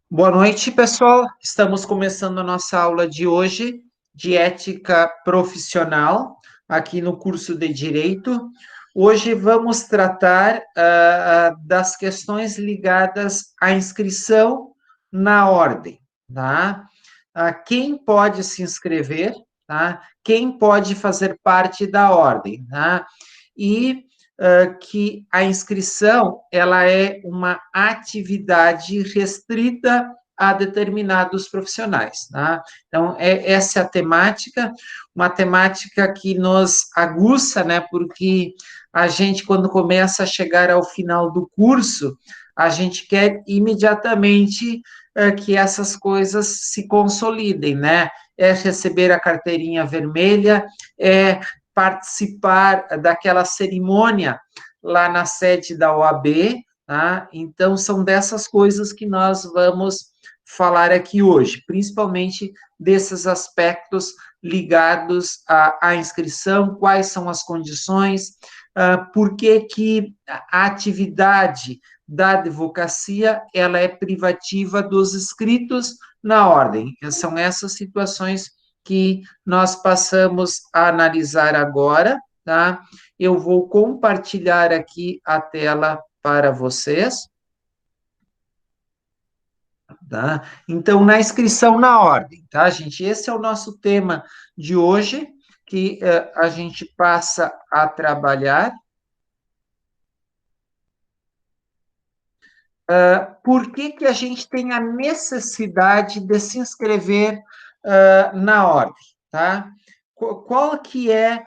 Boa noite, pessoal. Estamos começando a nossa aula de hoje de ética profissional, aqui no curso de Direito. Hoje vamos tratar das questões ligadas à inscrição na ordem, tá? Quem pode se inscrever, tá? Quem pode fazer parte da ordem, tá? E que a inscrição ela é uma atividade restrita a determinados profissionais, tá? Então, essa é a temática, uma temática que nos aguça, né, porque a gente, quando começa a chegar ao final do curso, a gente quer imediatamente que essas coisas se consolidem, né? É receber a carteirinha vermelha, é participar daquela cerimônia lá na sede da OAB, tá? Então, são dessas coisas que nós vamos falar aqui hoje, principalmente desses aspectos ligados à inscrição, quais são as condições, por que a atividade da advocacia ela é privativa dos inscritos na ordem. São essas situações que nós passamos a analisar agora, tá? Eu vou compartilhar aqui a tela para vocês, tá? Então, na inscrição na ordem, tá, gente? Esse é o nosso tema de hoje, que a gente passa a trabalhar. Por que a gente tem a necessidade de se inscrever na ordem, tá? Qual que é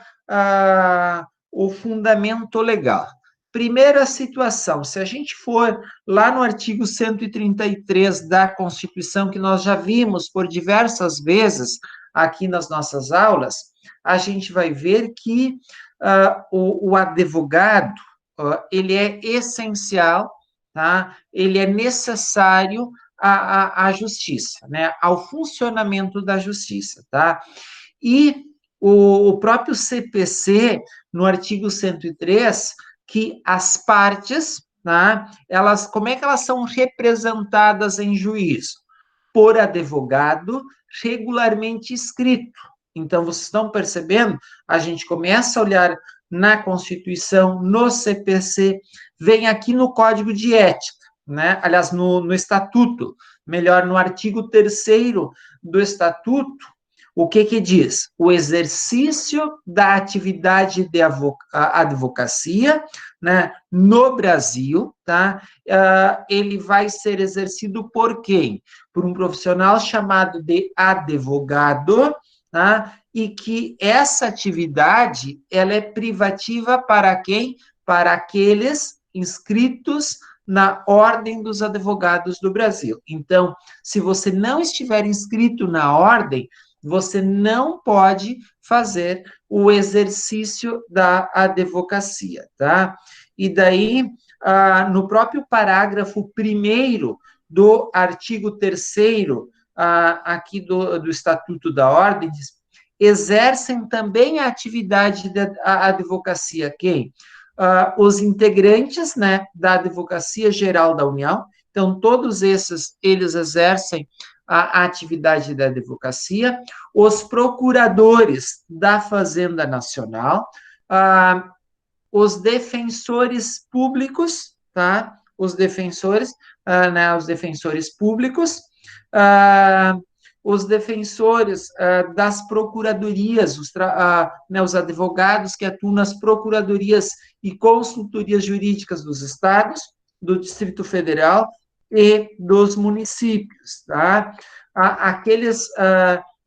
o fundamento legal? Primeira situação, se a gente for lá no artigo 133 da Constituição, que nós já vimos por diversas vezes aqui nas nossas aulas, a gente vai ver que o advogado, ele é essencial, tá? Ele é necessário à justiça, né? Ao funcionamento da justiça, tá? E o próprio CPC, no artigo 103, que as partes, tá? Elas, como é que elas são representadas em juízo? Por advogado regularmente inscrito. Então, vocês estão percebendo? A gente começa a olhar na Constituição, no CPC, vem aqui no Código de Ética, né? Aliás, no Estatuto, melhor, no artigo 3º do Estatuto, o que diz? O exercício da atividade de advocacia, né, no Brasil, tá? Ele vai ser exercido por quem? Por um profissional chamado de advogado, tá? E que essa atividade, ela é privativa para quem? Para aqueles inscritos na Ordem dos Advogados do Brasil. Então, se você não estiver inscrito na ordem, você não pode fazer o exercício da advocacia, tá? E daí, no próprio parágrafo 1º do artigo 3º, aqui do Estatuto da Ordem, diz, exercem também a atividade da advocacia quem? Os integrantes, né, da Advocacia Geral da União, então, todos esses, eles exercem a atividade da advocacia, os procuradores da Fazenda Nacional, os defensores públicos, tá? Os defensores, né, os defensores públicos, os defensores das procuradorias, né, os advogados que atuam nas procuradorias e consultorias jurídicas dos estados, do Distrito Federal e dos municípios, tá? Aqueles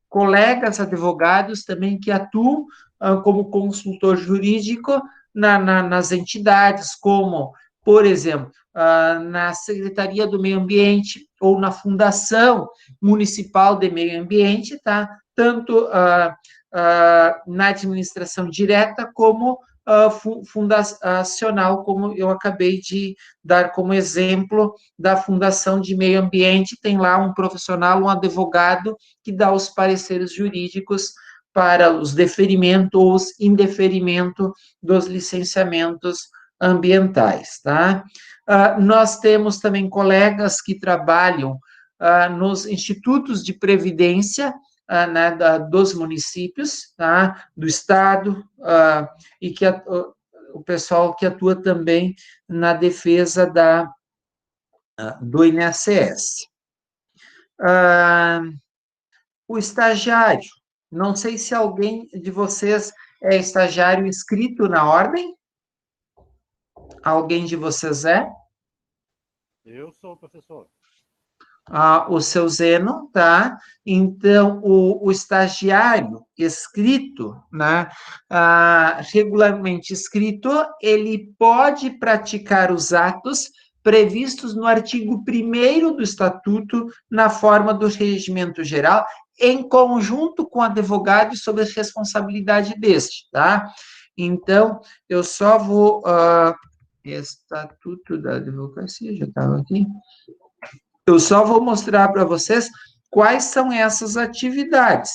colegas advogados também que atuam como consultor jurídico nas entidades, como, por exemplo, na Secretaria do Meio Ambiente ou na Fundação Municipal de Meio Ambiente, tá? Tanto na administração direta como fundacional, como eu acabei de dar como exemplo da Fundação de Meio Ambiente, tem lá um profissional, um advogado, que dá os pareceres jurídicos para os deferimento ou os indeferimento dos licenciamentos ambientais, tá? Nós temos também colegas que trabalham nos institutos de previdência, né, dos municípios, tá, do Estado, e que o pessoal que atua também na defesa do INSS. O estagiário, não sei se alguém de vocês é estagiário inscrito na ordem. Alguém de vocês é? Eu sou, professor. O seu Zeno, tá? Então, o estagiário escrito, né, regularmente escrito, ele pode praticar os atos previstos no artigo 1º do Estatuto, na forma do regimento geral, em conjunto com o advogado e sob a responsabilidade deste, tá? Então, eu só vou... Estatuto da Advocacia, já estava aqui. Eu só vou mostrar para vocês quais são essas atividades.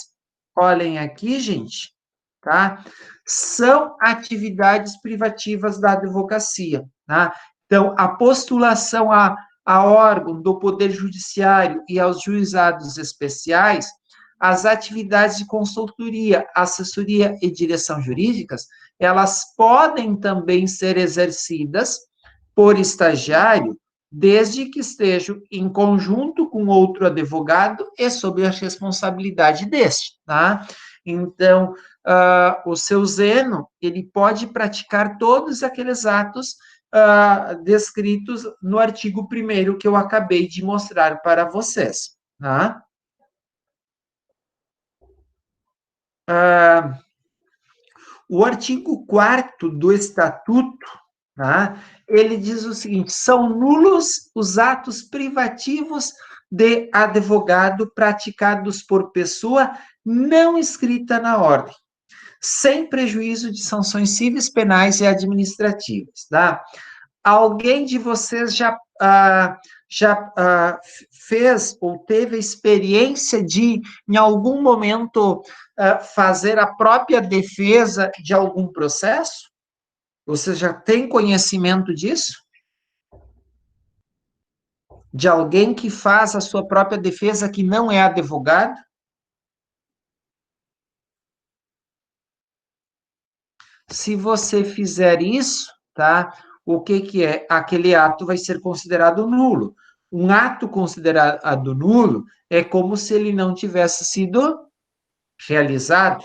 Olhem aqui, gente, tá? São atividades privativas da advocacia, tá? Então, a postulação a órgão do Poder Judiciário e aos juizados especiais, as atividades de consultoria, assessoria e direção jurídicas, elas podem também ser exercidas por estagiário, desde que estejam em conjunto com outro advogado e sob a responsabilidade deste, tá? Então, o seu Zeno, ele pode praticar todos aqueles atos descritos no artigo 1º que eu acabei de mostrar para vocês, tá? O artigo 4º do Estatuto, tá? Ele diz o seguinte: são nulos os atos privativos de advogado praticados por pessoa não inscrita na ordem, sem prejuízo de sanções cíveis, penais e administrativas, tá? Alguém de vocês já fez ou teve a experiência de, em algum momento, fazer a própria defesa de algum processo? Você já tem conhecimento disso? De alguém que faz a sua própria defesa que não é advogado? Se você fizer isso, tá? O que é? Aquele ato vai ser considerado nulo. Um ato considerado nulo é como se ele não tivesse sido realizado,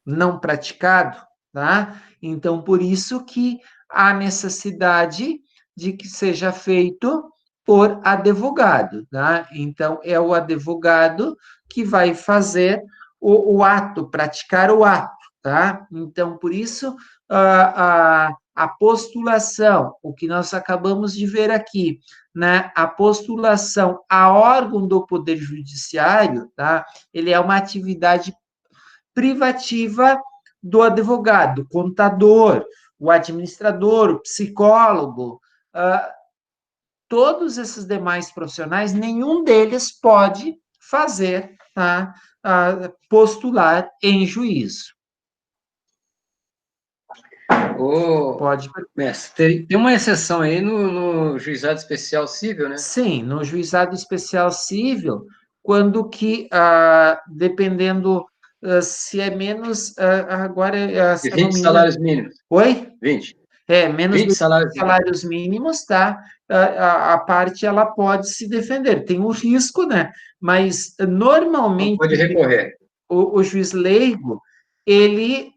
não praticado, tá? Então, por isso que há necessidade de que seja feito por advogado, tá? Então, é o advogado que vai fazer o ato, praticar o ato, tá? Então, por isso, a postulação, o que nós acabamos de ver aqui, né? A postulação a órgão do Poder Judiciário, tá? Ele é uma atividade privativa do advogado, contador, o administrador, o psicólogo, todos esses demais profissionais, nenhum deles pode fazer, tá? Postular em juízo. Pode. Mestre, tem uma exceção aí no juizado especial civil, né? Sim, no juizado especial civil, quando que, dependendo se é menos, agora... De 20 salários mínimos. Oi? 20. Menos 20 de salários mínimos, tá? A parte, ela pode se defender. Tem um risco, né? Mas, normalmente... Não pode recorrer. O juiz leigo, ele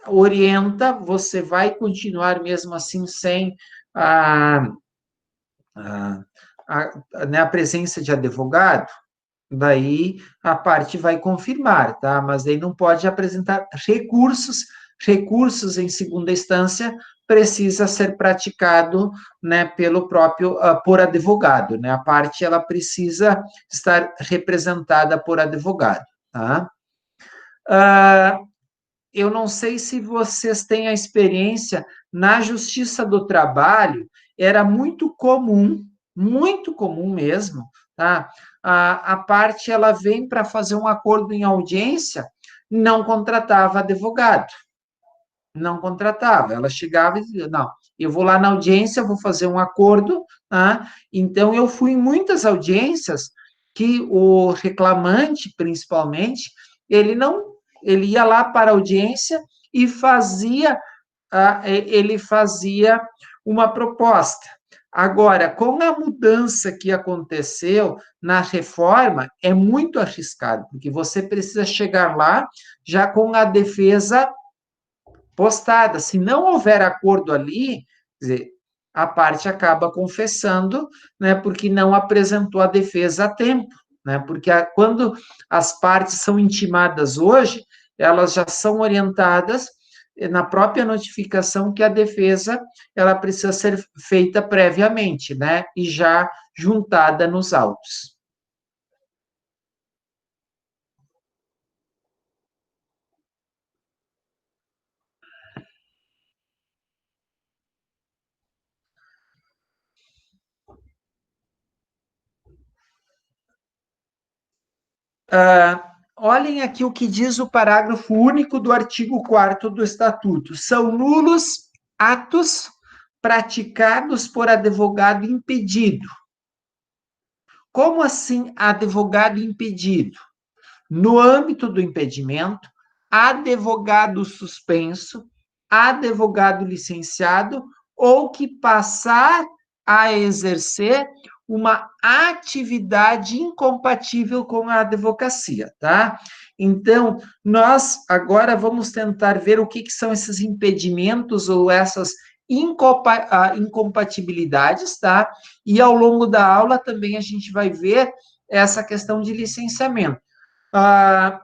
orienta, você vai continuar mesmo assim sem né, a presença de advogado, daí a parte vai confirmar, tá? Mas daí não pode apresentar recursos em segunda instância precisa ser praticado, né, pelo próprio, por advogado, né? A parte, ela precisa estar representada por advogado, tá? Eu não sei se vocês têm a experiência, na Justiça do Trabalho, era muito comum mesmo, tá? A parte, ela vem para fazer um acordo em audiência, não contratava advogado, não contratava, ela chegava e dizia, não, eu vou lá na audiência, vou fazer um acordo, tá? Então, eu fui em muitas audiências que o reclamante, principalmente, ele ia lá para a audiência e ele fazia uma proposta. Agora, com a mudança que aconteceu na reforma, é muito arriscado, porque você precisa chegar lá já com a defesa postada. Se não houver acordo ali, quer dizer, a parte acaba confessando, né, porque não apresentou a defesa a tempo, né, porque quando as partes são intimadas hoje, elas já são orientadas na própria notificação que a defesa ela precisa ser feita previamente, né, e já juntada nos autos. Olhem aqui o que diz o parágrafo único do artigo 4º do Estatuto. São nulos atos praticados por advogado impedido. Como assim advogado impedido? No âmbito do impedimento, advogado suspenso, advogado licenciado ou que passar a exercer uma atividade incompatível com a advocacia, tá? Então, nós agora vamos tentar ver o que são esses impedimentos ou essas incompatibilidades, tá? E ao longo da aula também a gente vai ver essa questão de licenciamento. Da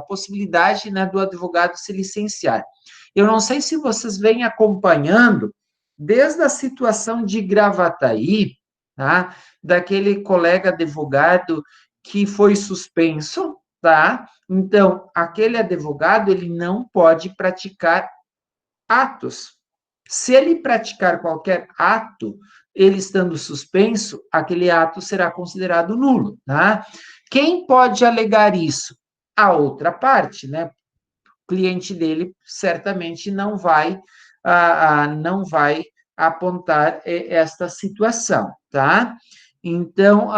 possibilidade, né, do advogado se licenciar. Eu não sei se vocês vêm acompanhando, desde a situação de Gravataí, tá? Daquele colega advogado que foi suspenso, tá? Então, aquele advogado, ele não pode praticar atos. Se ele praticar qualquer ato, ele estando suspenso, aquele ato será considerado nulo, tá? Quem pode alegar isso? A outra parte, né? O cliente dele certamente não vai apontar esta situação, tá? Então,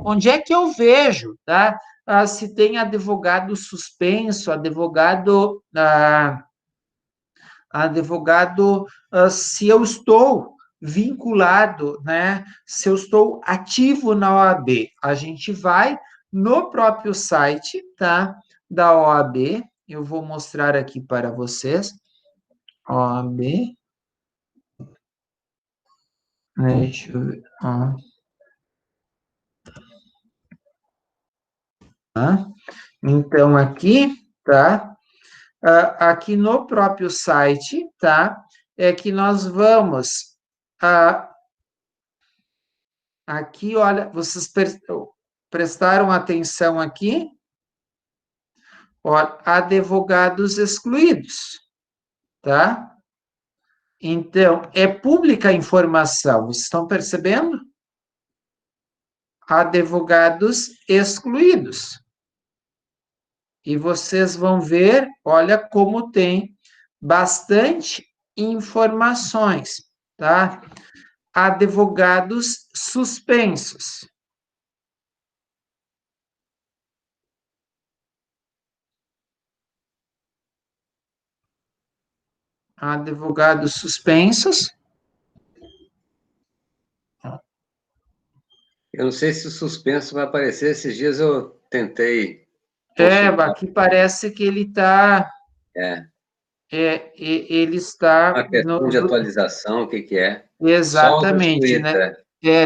onde é que eu vejo, tá? Se tem advogado suspenso, advogado, se eu estou vinculado, né? Se eu estou ativo na OAB, a gente vai no próprio site, tá? Da OAB, eu vou mostrar aqui para vocês. OAB. Deixa eu ver. Então, aqui, tá? Aqui no próprio site, tá? É que nós vamos. Aqui, olha, vocês prestaram atenção aqui? Olha, advogados excluídos, tá? Então, é pública a informação, vocês estão percebendo? Advogados excluídos. E vocês vão ver, olha como tem bastante informações, tá? Advogados suspensos. Advogados suspensos. Eu não sei se o suspenso vai aparecer. Esses dias eu tentei. Aqui parece que ele está. Ele está. Uma questão de atualização, o que é? Exatamente, né?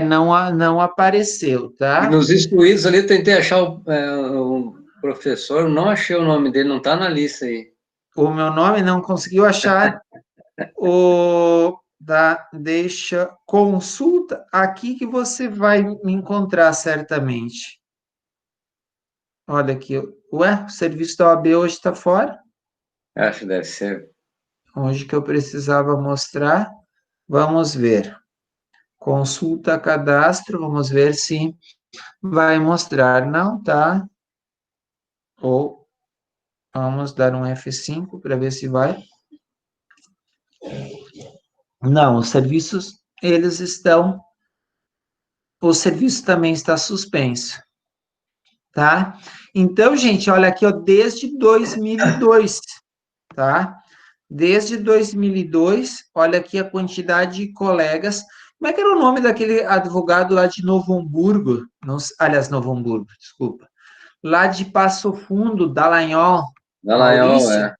Não apareceu, tá? E nos excluídos ali, eu tentei achar o professor, não achei o nome dele, não está na lista aí. O meu nome não conseguiu achar. Deixa, consulta aqui que você vai me encontrar certamente. Olha aqui, ué, o serviço da OAB hoje está fora? Acho que deve ser. Hoje que eu precisava mostrar, vamos ver. Consulta cadastro, vamos ver se vai mostrar. Não, tá? Ou vamos dar um F5 para ver se vai. Não, os serviços, eles estão o serviço também está suspenso, tá? Então, gente, olha aqui, ó, desde 2002, tá? Desde 2002, olha aqui a quantidade de colegas. Como é que era o nome daquele advogado lá de Novo Hamburgo? Não, aliás, Novo Hamburgo, desculpa. Lá de Passo Fundo, Dallagnol. Dallagnol, Maurício?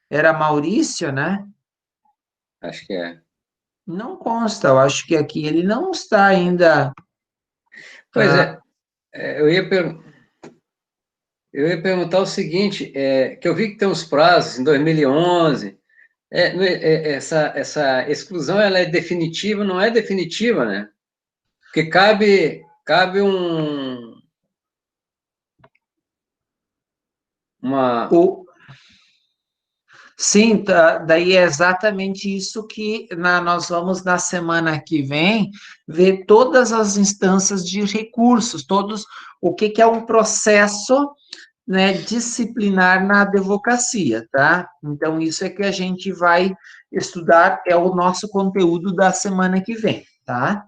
Era Maurício, né? Acho que é. Não consta, eu acho que aqui ele não está ainda. Pois eu ia perguntar o seguinte, que eu vi que tem uns prazos, em 2011, essa exclusão, ela é definitiva, não é definitiva, né? Porque cabe uma... Sim, tá, daí é exatamente isso que nós vamos, na semana que vem, ver todas as instâncias de recursos, o que é um processo, né, disciplinar na advocacia, tá? Então, isso é que a gente vai estudar, é o nosso conteúdo da semana que vem, tá?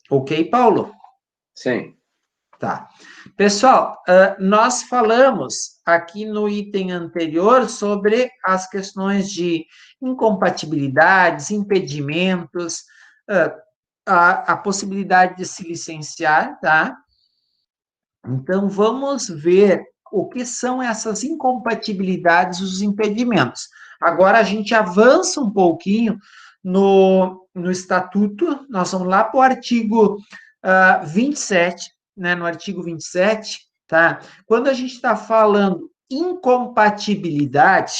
Ok, Paulo? Sim. Tá. Pessoal, nós falamos aqui no item anterior sobre as questões de incompatibilidades, impedimentos, a possibilidade de se licenciar, tá? Então, vamos ver o que são essas incompatibilidades, os impedimentos. Agora, a gente avança um pouquinho no Estatuto, nós vamos lá para o artigo 27, né, no artigo 27, tá? Quando a gente está falando incompatibilidade,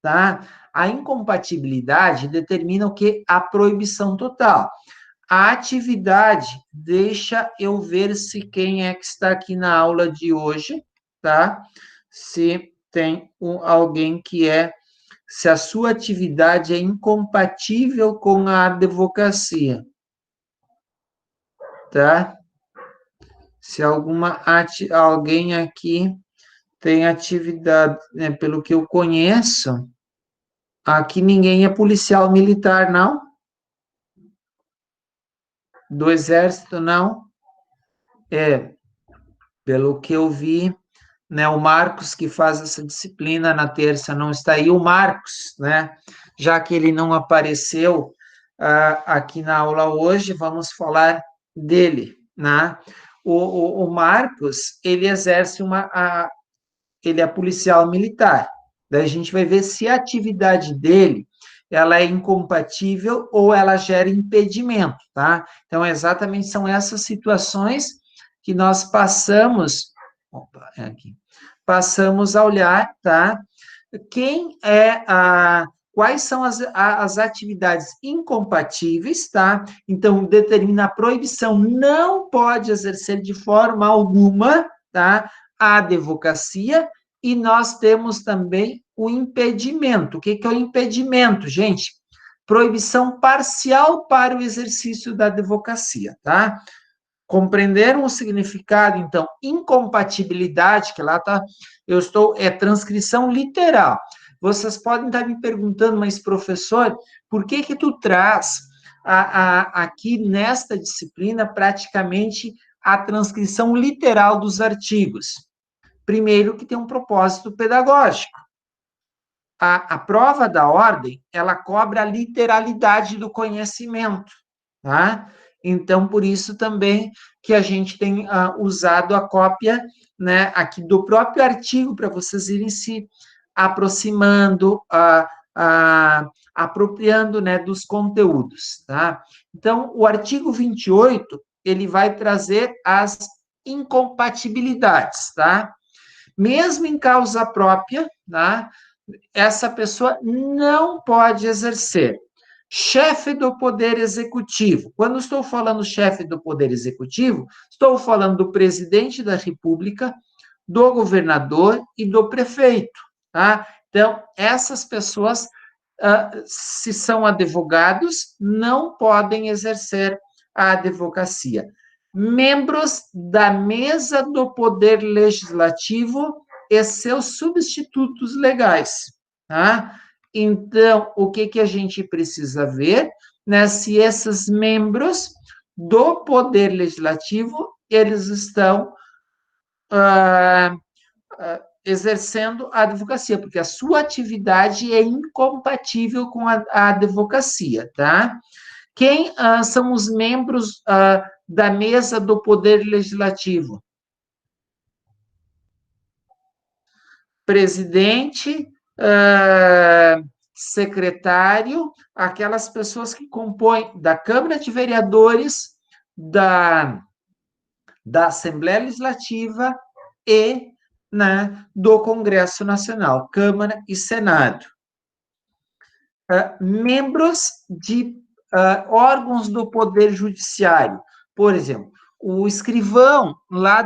tá? A incompatibilidade determina o que? A proibição total. A atividade, deixa eu ver se quem é que está aqui na aula de hoje, tá? Se tem alguém se a sua atividade é incompatível com a advocacia, tá? Se alguém aqui tem atividade, né, pelo que eu conheço, aqui ninguém é policial militar, não? Do exército, não? Pelo que eu vi, né, o Marcos, que faz essa disciplina na terça, não está aí. O Marcos, né, já que ele não apareceu aqui na aula hoje, vamos falar dele, né? O Marcos, ele exerce ele é policial militar. Daí a gente vai ver se a atividade dele ela é incompatível ou ela gera impedimento, tá? Então, exatamente são essas situações que nós passamos, passamos a olhar, tá? Quais são as atividades incompatíveis, tá? Então, determina a proibição, não pode exercer de forma alguma, tá? A advocacia, e nós temos também o impedimento. O que é o impedimento, gente? Proibição parcial para o exercício da advocacia, tá? Compreenderam o significado, então, incompatibilidade, que lá está, transcrição literal. Vocês podem estar me perguntando, mas, professor, por que tu traz aqui nesta disciplina praticamente a transcrição literal dos artigos? Primeiro, que tem um propósito pedagógico. A prova da ordem, ela cobra a literalidade do conhecimento, tá? Então, por isso também que a gente tem usado a cópia, né, aqui do próprio artigo, para vocês irem se aproximando, apropriando, né, dos conteúdos, tá? Então, o artigo 28, ele vai trazer as incompatibilidades, tá? Mesmo em causa própria, tá? Essa pessoa não pode exercer. Chefe do Poder Executivo. Quando estou falando chefe do Poder Executivo, estou falando do presidente da República, do governador e do prefeito, tá? Então, essas pessoas, se são advogados, não podem exercer a advocacia. Membros da mesa do Poder Legislativo e seus substitutos legais, tá? Então, o que a gente precisa ver, né? Se esses membros do Poder Legislativo, eles estão exercendo a advocacia, porque a sua atividade é incompatível com a advocacia, tá? Quem são os membros da mesa do Poder Legislativo? Presidente, secretário, aquelas pessoas que compõem da Câmara de Vereadores, da Assembleia Legislativa e do Congresso Nacional, Câmara e Senado. Membros de órgãos do Poder Judiciário, por exemplo, o escrivão lá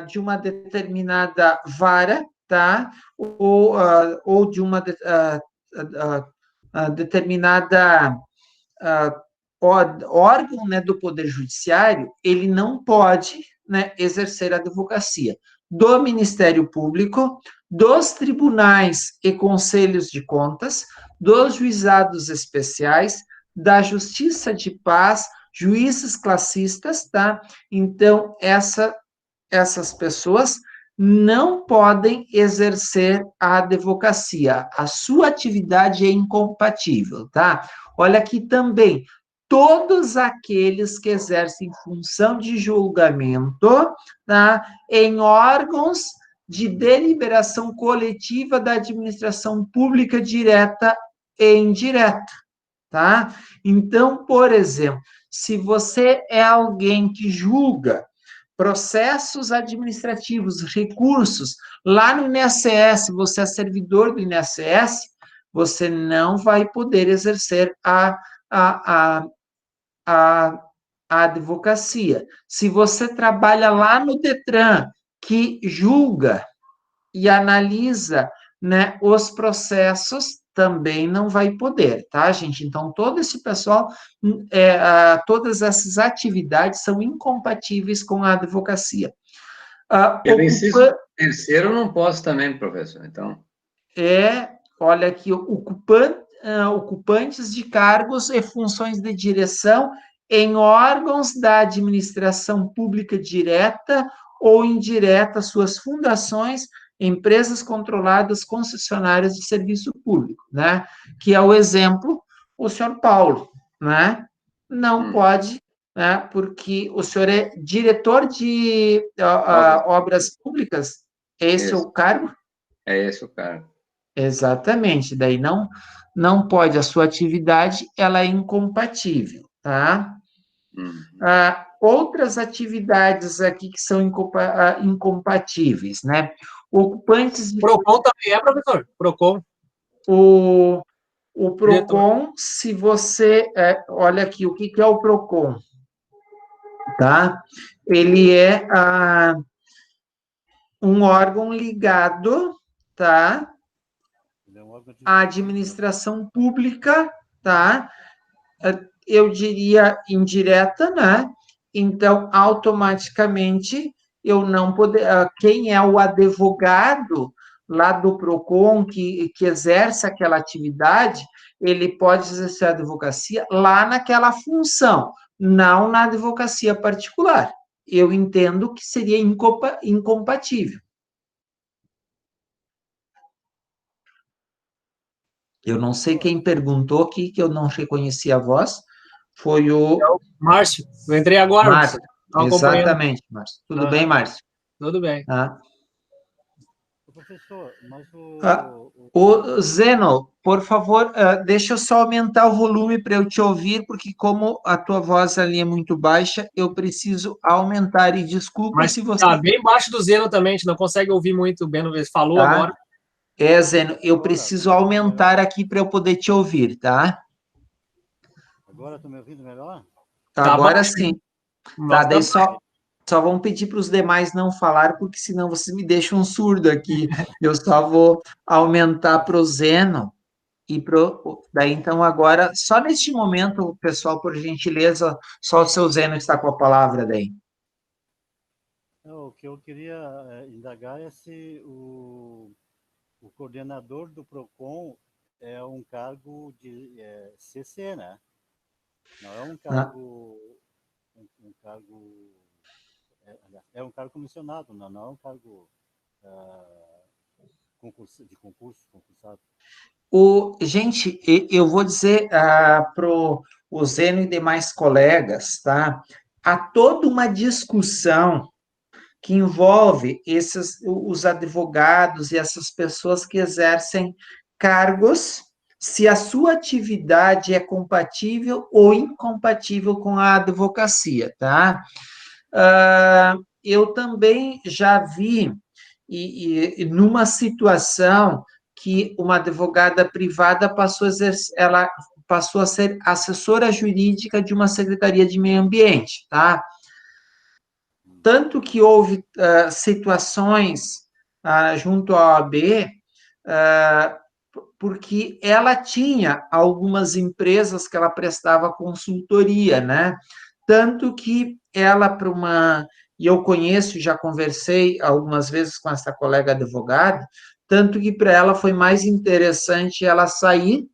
de uma determinada vara, tá? Ou de uma determinada órgão, né, do Poder Judiciário, ele não pode, né, exercer a advocacia do Ministério Público, dos tribunais e conselhos de contas, dos juizados especiais, da Justiça de Paz, juízes classistas, tá? Então, essas pessoas não podem exercer a advocacia. A sua atividade é incompatível, tá? Olha aqui também, todos aqueles que exercem função de julgamento, tá? Em órgãos de deliberação coletiva da administração pública direta e indireta, tá? Então, por exemplo, se você é alguém que julga processos administrativos, recursos, lá no INSS, você é servidor do INSS, você não vai poder exercer a, a advocacia. Se você trabalha lá no Detran, que julga e analisa, né, os processos, também não vai poder, tá, gente? Então, todo esse pessoal, todas essas atividades são incompatíveis com a advocacia. Pelo inciso terceiro, eu não posso também, professor, então. Olha aqui, ocupantes de cargos e funções de direção em órgãos da administração pública direta ou indireta, suas fundações, empresas controladas, concessionárias de serviço público, né? Que é o exemplo, o senhor Paulo, né? Não pode, né? Porque o senhor é diretor de obras públicas, esse é o cargo? É esse o cargo. Exatamente, daí não pode, a sua atividade, ela é incompatível, tá? Outras atividades aqui que são incompatíveis, né? Ocupantes de... PROCON também é, professor? PROCON. O PROCON, se você... olha aqui, o que é o PROCON, tá? Ele é um órgão ligado, tá? A administração pública, tá? Eu diria indireta, né? Então, automaticamente, eu não poder. Quem é o advogado lá do PROCON que exerce aquela atividade, ele pode exercer a advocacia lá naquela função, não na advocacia particular. Eu entendo que seria incompatível. Eu não sei quem perguntou aqui, que eu não reconheci a voz. Foi o... Márcio. Eu entrei agora. Márcio. Exatamente, Márcio. Tudo bem, Márcio? Tudo bem. Professor, mas o Zeno, por favor, deixa eu só aumentar o volume para eu te ouvir, porque como a tua voz ali é muito baixa, eu preciso aumentar. E desculpa Mas se você... Tá bem baixo do Zeno também, a gente não consegue ouvir muito bem, ele falou agora. Zeno, eu preciso aumentar aqui para eu poder te ouvir, tá? Agora estão me ouvindo melhor? Agora sim. Tá, daí só vamos pedir para os demais não falar, porque senão você me deixa um surdo aqui. Eu só vou aumentar para o Zeno e daí, então, agora, só neste momento, pessoal, por gentileza, só o seu Zeno está com a palavra daí. O que eu queria indagar é se o coordenador do PROCON é um cargo de CC, né? Não é um cargo cargo... É um cargo comissionado, não é um cargo concursado. Gente, eu vou dizer para o Zeno e demais colegas, tá? Há toda uma discussão que envolve os advogados e essas pessoas que exercem cargos, se a sua atividade é compatível ou incompatível com a advocacia, tá? Eu também já vi, numa situação que uma advogada privada ela passou a ser assessora jurídica de uma secretaria de meio ambiente, tá? Tanto que houve situações junto à OAB, porque ela tinha algumas empresas que ela prestava consultoria, né? Tanto que ela, e eu conheço, já conversei algumas vezes com essa colega advogada, tanto que para ela foi mais interessante ela sair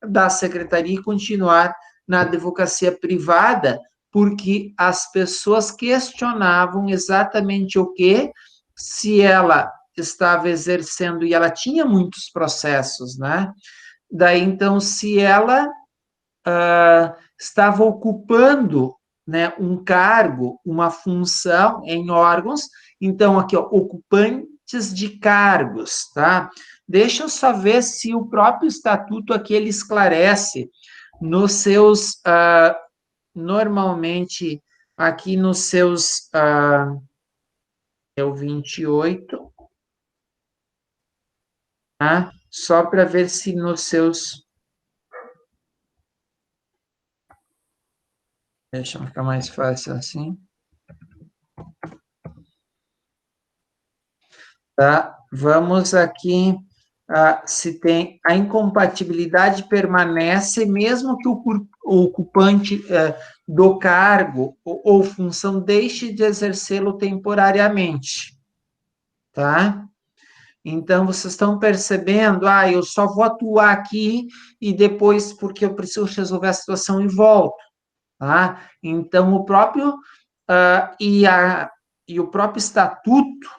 da secretaria e continuar na advocacia privada, porque as pessoas questionavam exatamente o que, se ela estava exercendo, e ela tinha muitos processos, né? Daí, então, se ela estava ocupando, né, um cargo, uma função em órgãos, então, aqui, ó, ocupantes de cargos, tá? Deixa eu só ver se o próprio estatuto aqui ele esclarece nos seus, normalmente, aqui nos seus, é o 28, tá? Só para ver se nos seus... Deixa eu ficar mais fácil assim. Tá? Vamos aqui, se tem... A incompatibilidade permanece mesmo que o ocupante do cargo ou função deixe de exercê-lo temporariamente. Tá? Então, vocês estão percebendo, eu só vou atuar aqui e depois, porque eu preciso resolver a situação e volto. Tá? Então, o próprio o próprio estatuto,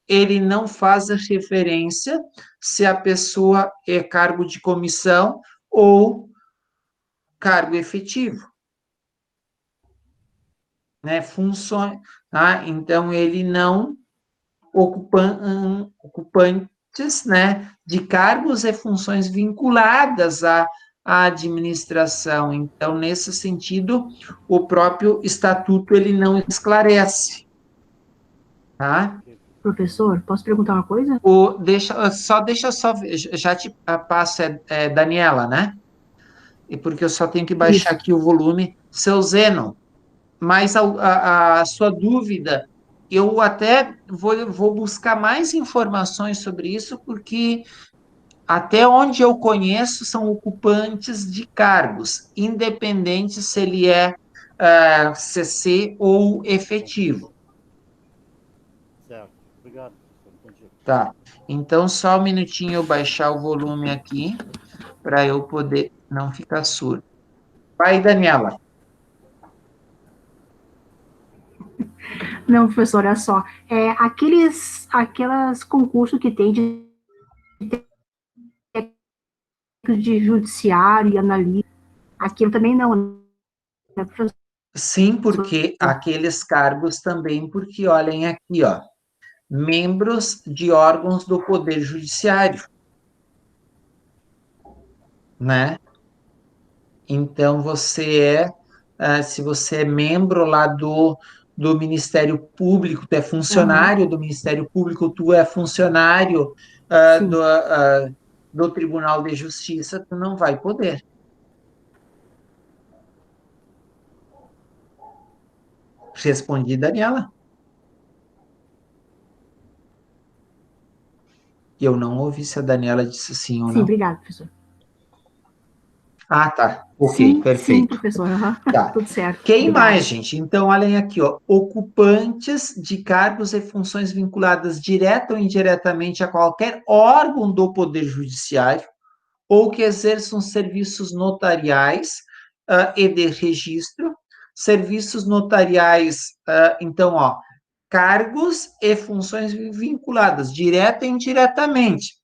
ele não faz a referência se a pessoa é cargo de comissão ou cargo efetivo, né? Funções, tá? Então, ele não ocupantes, né, de cargos e funções vinculadas à administração. Então, nesse sentido, o próprio estatuto ele não esclarece, tá? Professor, posso perguntar uma coisa? Deixa eu só já te passo, Daniela, né? E porque eu só tenho que baixar aqui o volume. Seu Zeno, mas a sua dúvida, eu até vou buscar mais informações sobre isso, porque até onde eu conheço são ocupantes de cargos, independente se ele é CC ou efetivo. Certo. Obrigado, professor. Entendi. Tá. Então, só um minutinho eu baixar o volume aqui, para eu poder não ficar surdo. Vai, Daniela. Não, professor, olha só. Aquelas concursos que tem de judiciário e analista, aquilo também não, né, professor? Sim, porque aqueles cargos também, porque olhem aqui, ó, membros de órgãos do Poder Judiciário, né? Então, se você é membro lá do Ministério Público, tu é funcionário do Ministério Público, tu é funcionário do Tribunal de Justiça, tu não vai poder. Respondi, Daniela. Eu não ouvi se a Daniela disse sim ou não. Sim, obrigada, professor. Ah, tá. Ok, sim, perfeito. Sim, professor. Tá. Tudo certo. Quem Obrigada. mais, gente? Então, olhem aqui, ó. Ocupantes de cargos e funções vinculadas direta ou indiretamente a qualquer órgão do Poder Judiciário ou que exerçam serviços notariais e de registro, serviços notariais, então, ó, cargos e funções vinculadas, direta e indiretamente.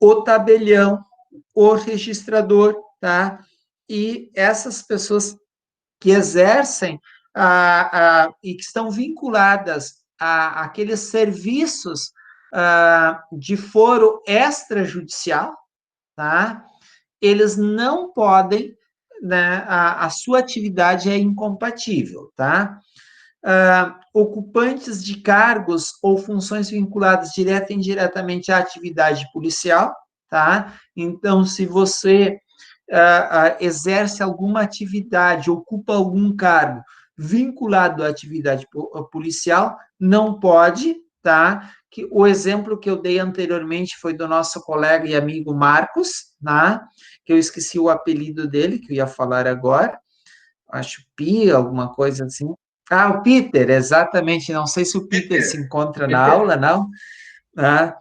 O tabelião, o registrador, tá? E essas pessoas que exercem e que estão vinculadas a aqueles serviços de foro extrajudicial, tá? Eles não podem, né, a sua atividade é incompatível, tá? Ocupantes de cargos ou funções vinculadas direta e indiretamente à atividade policial, tá? Então, se você exerce alguma atividade, ocupa algum cargo vinculado à atividade policial, não pode, tá? Que o exemplo que eu dei anteriormente foi do nosso colega e amigo Marcos, tá? Que eu esqueci o apelido dele, que eu ia falar agora, acho Pia, alguma coisa assim. O Peter, exatamente, não sei se o Peter se encontra na aula, não, tá?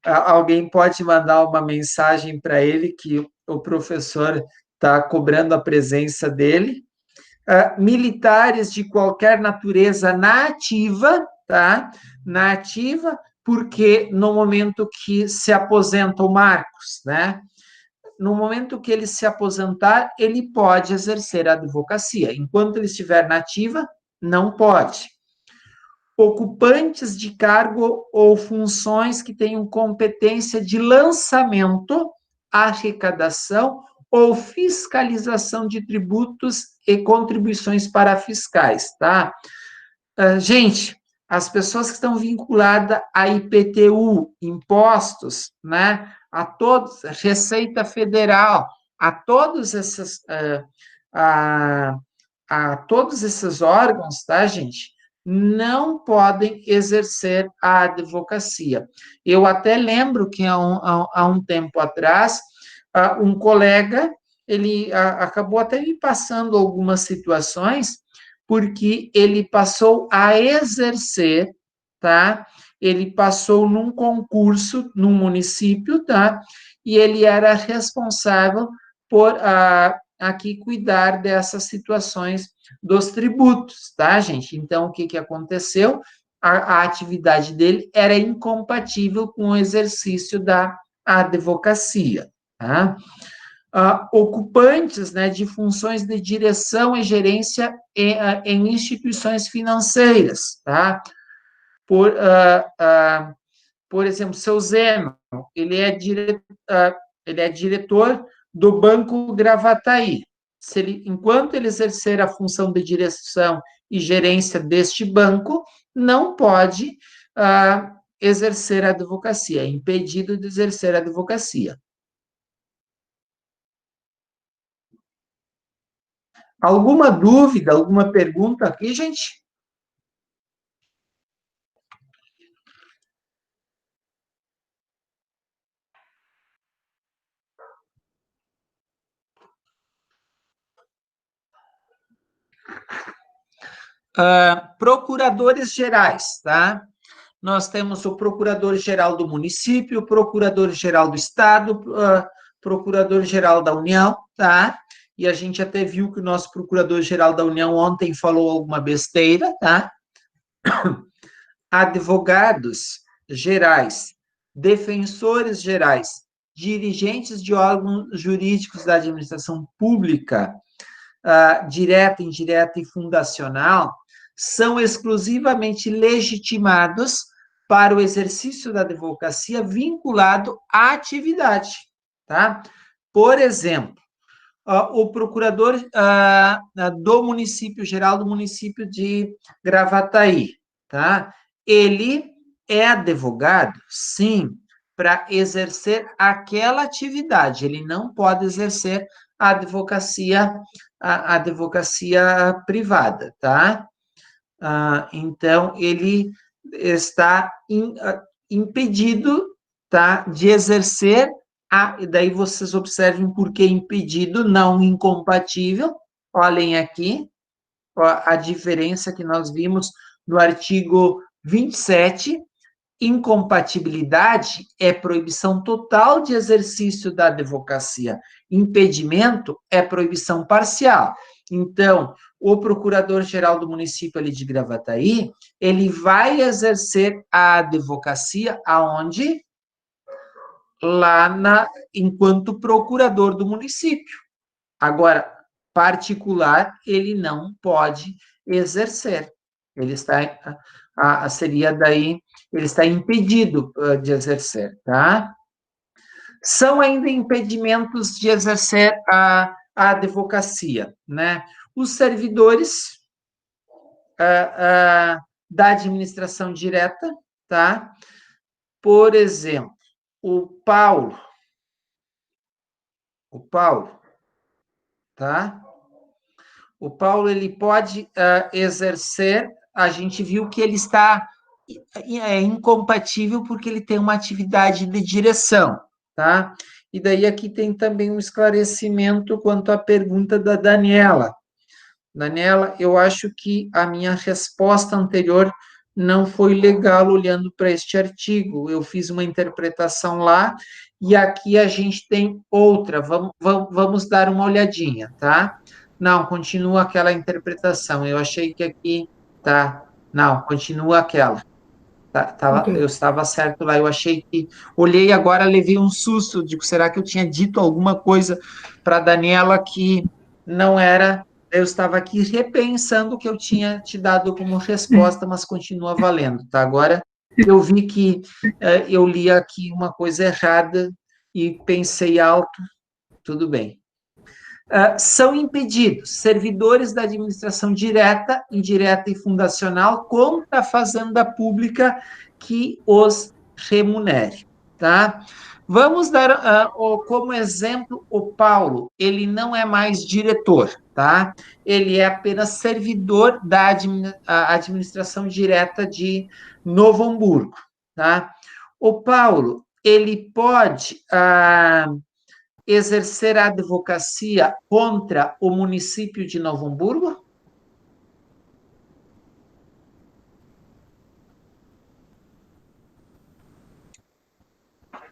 Alguém pode mandar uma mensagem para ele que o professor está cobrando a presença dele. Militares de qualquer natureza na ativa, tá? Na ativa, porque no momento que se aposenta o Marcos, né? No momento que ele se aposentar, ele pode exercer a advocacia. Enquanto ele estiver na ativa, não pode. Ocupantes de cargo ou funções que tenham competência de lançamento, arrecadação ou fiscalização de tributos e contribuições para fiscais, tá? Gente, as pessoas que estão vinculadas a IPTU, impostos, né? A todos, Receita Federal, a todos esses, a todos esses órgãos, tá, gente? Não podem exercer a advocacia. Eu até lembro que há um tempo atrás, um colega, ele acabou até me passando algumas situações, porque ele passou a exercer, tá? Ele passou num concurso num município, tá? E ele era responsável por aqui cuidar dessas situações dos tributos, tá, gente? Então, o que aconteceu? A atividade dele era incompatível com o exercício da advocacia, tá? Ocupantes, né, de funções de direção e gerência em instituições financeiras, tá? Por exemplo, seu Zeno, ele é diretor do Banco Gravataí. Enquanto ele exercer a função de direção e gerência deste banco, não pode exercer a advocacia, é impedido de exercer a advocacia. Alguma dúvida, alguma pergunta aqui, gente? Procuradores gerais, tá? Nós temos o procurador-geral do município, o procurador-geral do estado, procurador-geral da União, tá? E a gente até viu que o nosso procurador-geral da União ontem falou alguma besteira, tá? Advogados gerais, defensores gerais, dirigentes de órgãos jurídicos da administração pública, direta, indireta e fundacional, são exclusivamente legitimados para o exercício da advocacia vinculado à atividade, tá? Por exemplo, o procurador do município, geral do município de Gravataí, tá? Ele é advogado, sim, para exercer aquela atividade, ele não pode exercer a advocacia privada, tá? Então, ele está impedido, tá, de exercer daí vocês observem por que impedido, não incompatível. Olhem aqui a diferença que nós vimos no artigo 27. Incompatibilidade é proibição total de exercício da advocacia. Impedimento é proibição parcial. Então, o procurador-geral do município ali de Gravataí, ele vai exercer a advocacia aonde? Enquanto procurador do município. Agora, particular, ele não pode exercer. Ele está impedido de exercer, tá? São ainda impedimentos de exercer a advocacia, né? Os servidores da administração direta, tá? Por exemplo, o Paulo, tá? O Paulo, ele pode exercer, a gente viu que ele está incompatível porque ele tem uma atividade de direção, tá? E daí aqui tem também um esclarecimento quanto à pergunta da Daniela. Daniela, eu acho que a minha resposta anterior não foi legal olhando para este artigo. Eu fiz uma interpretação lá e aqui a gente tem outra. Vamos dar uma olhadinha, tá? Não, continua aquela interpretação. Eu achei que aqui tá. Não, continua aquela. Ok. Eu estava certo lá. Eu achei que. Olhei agora, levei um susto. Digo, será que eu tinha dito alguma coisa para a Daniela que não era. Eu estava aqui repensando o que eu tinha te dado como resposta, mas continua valendo, tá? Agora eu vi que eu li aqui uma coisa errada e pensei alto, tudo bem. São impedidos servidores da administração direta, indireta e fundacional contra a fazenda pública que os remunere, tá? Vamos dar como exemplo o Paulo, ele não é mais diretor, tá? Ele é apenas servidor da administração direta de Novo Hamburgo, tá? O Paulo, ele pode exercer a advocacia contra o município de Novo Hamburgo?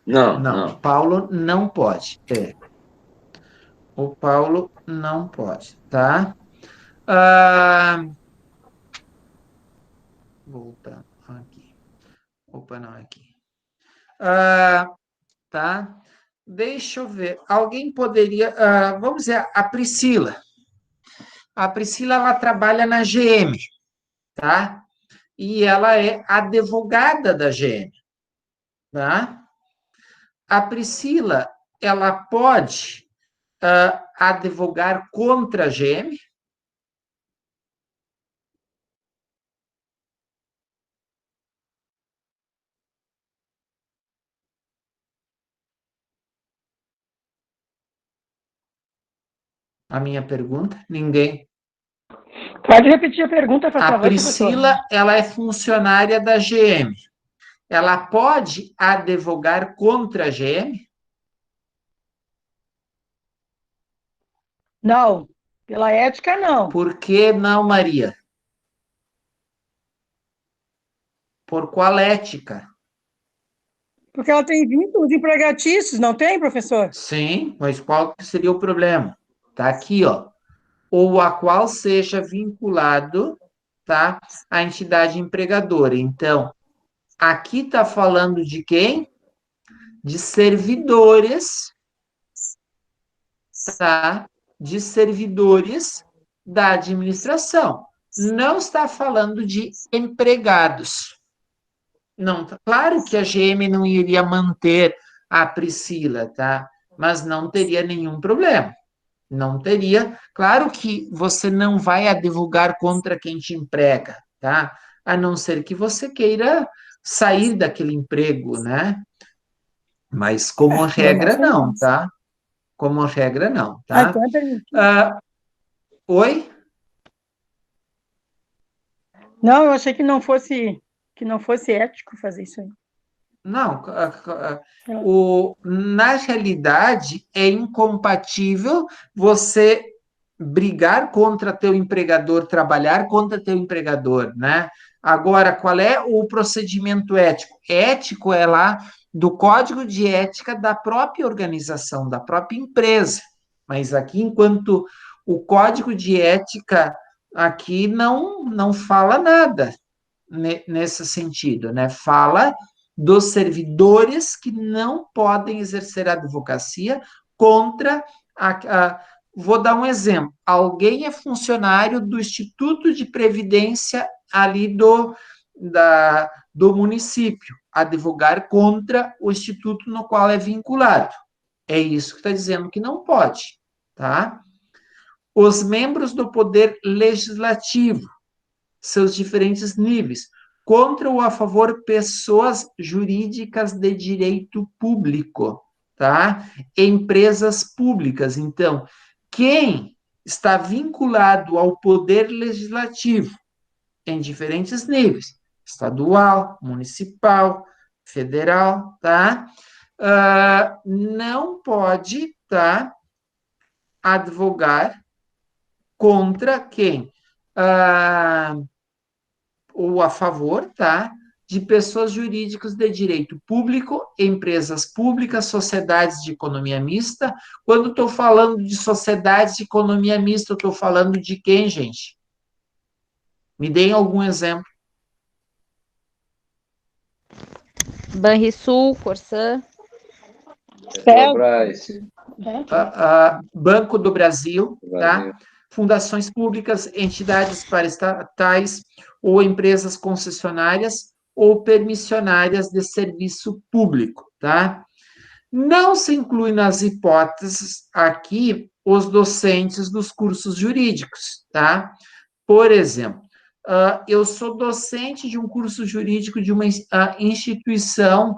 Não. Paulo não pode. O Paulo não pode, tá? Voltando aqui. Opa, não, aqui. Tá? Deixa eu ver. Alguém poderia... vamos dizer, a Priscila. A Priscila, ela trabalha na GM, tá? E ela é advogada da GM, tá? A Priscila, ela pode advogar contra a GM? A minha pergunta? Ninguém. Pode repetir a pergunta, por favor, A Priscila, ela é funcionária da GM. Ela pode advogar contra a GM? Não, pela ética, não. Por que não, Maria? Por qual ética? Porque ela tem vínculos empregatícios, não tem, professor? Sim, mas qual seria o problema? Tá aqui, ó. Ou a qual seja vinculado, tá, à entidade empregadora. Então, aqui está falando de quem? De servidores, tá? De servidores da administração. Não está falando de empregados. Não, claro que a GM não iria manter a Priscila, tá? Mas não teria nenhum problema. Não teria. Claro que você não vai advogar contra quem te emprega, tá? A não ser que você queira sair daquele emprego, né? Mas como regra, não, tá? Como regra, não, tá? Então é permitido. Oi? Não, eu achei que não fosse ético fazer isso aí. Não, na realidade é incompatível você brigar contra teu empregador, trabalhar contra teu empregador, né? Agora, qual é o procedimento ético? Ético é lá do código de ética da própria organização, da própria empresa. Mas aqui, enquanto o código de ética aqui não fala nada nesse sentido, né? Fala dos servidores que não podem exercer a advocacia contra vou dar um exemplo. Alguém é funcionário do Instituto de Previdência ali do município, advogar contra o instituto no qual é vinculado. É isso que está dizendo que não pode, tá? Os membros do Poder Legislativo, seus diferentes níveis, contra ou a favor pessoas jurídicas de direito público, tá? Empresas públicas. Então, quem está vinculado ao Poder Legislativo em diferentes níveis, estadual, municipal, federal, tá? Não pode, tá? Advogar contra quem? Ou a favor, tá? De pessoas jurídicas de direito público, empresas públicas, sociedades de economia mista. Quando estou falando de sociedades de economia mista, eu estou falando de quem, gente? Me deem algum exemplo. Banrisul, Corsã. Petrobras. Banco do Brasil, tá? Fundações públicas, entidades paraestatais ou empresas concessionárias ou permissionárias de serviço público, tá? Não se inclui nas hipóteses aqui os docentes dos cursos jurídicos, tá? Por exemplo, eu sou docente de um curso jurídico de uma instituição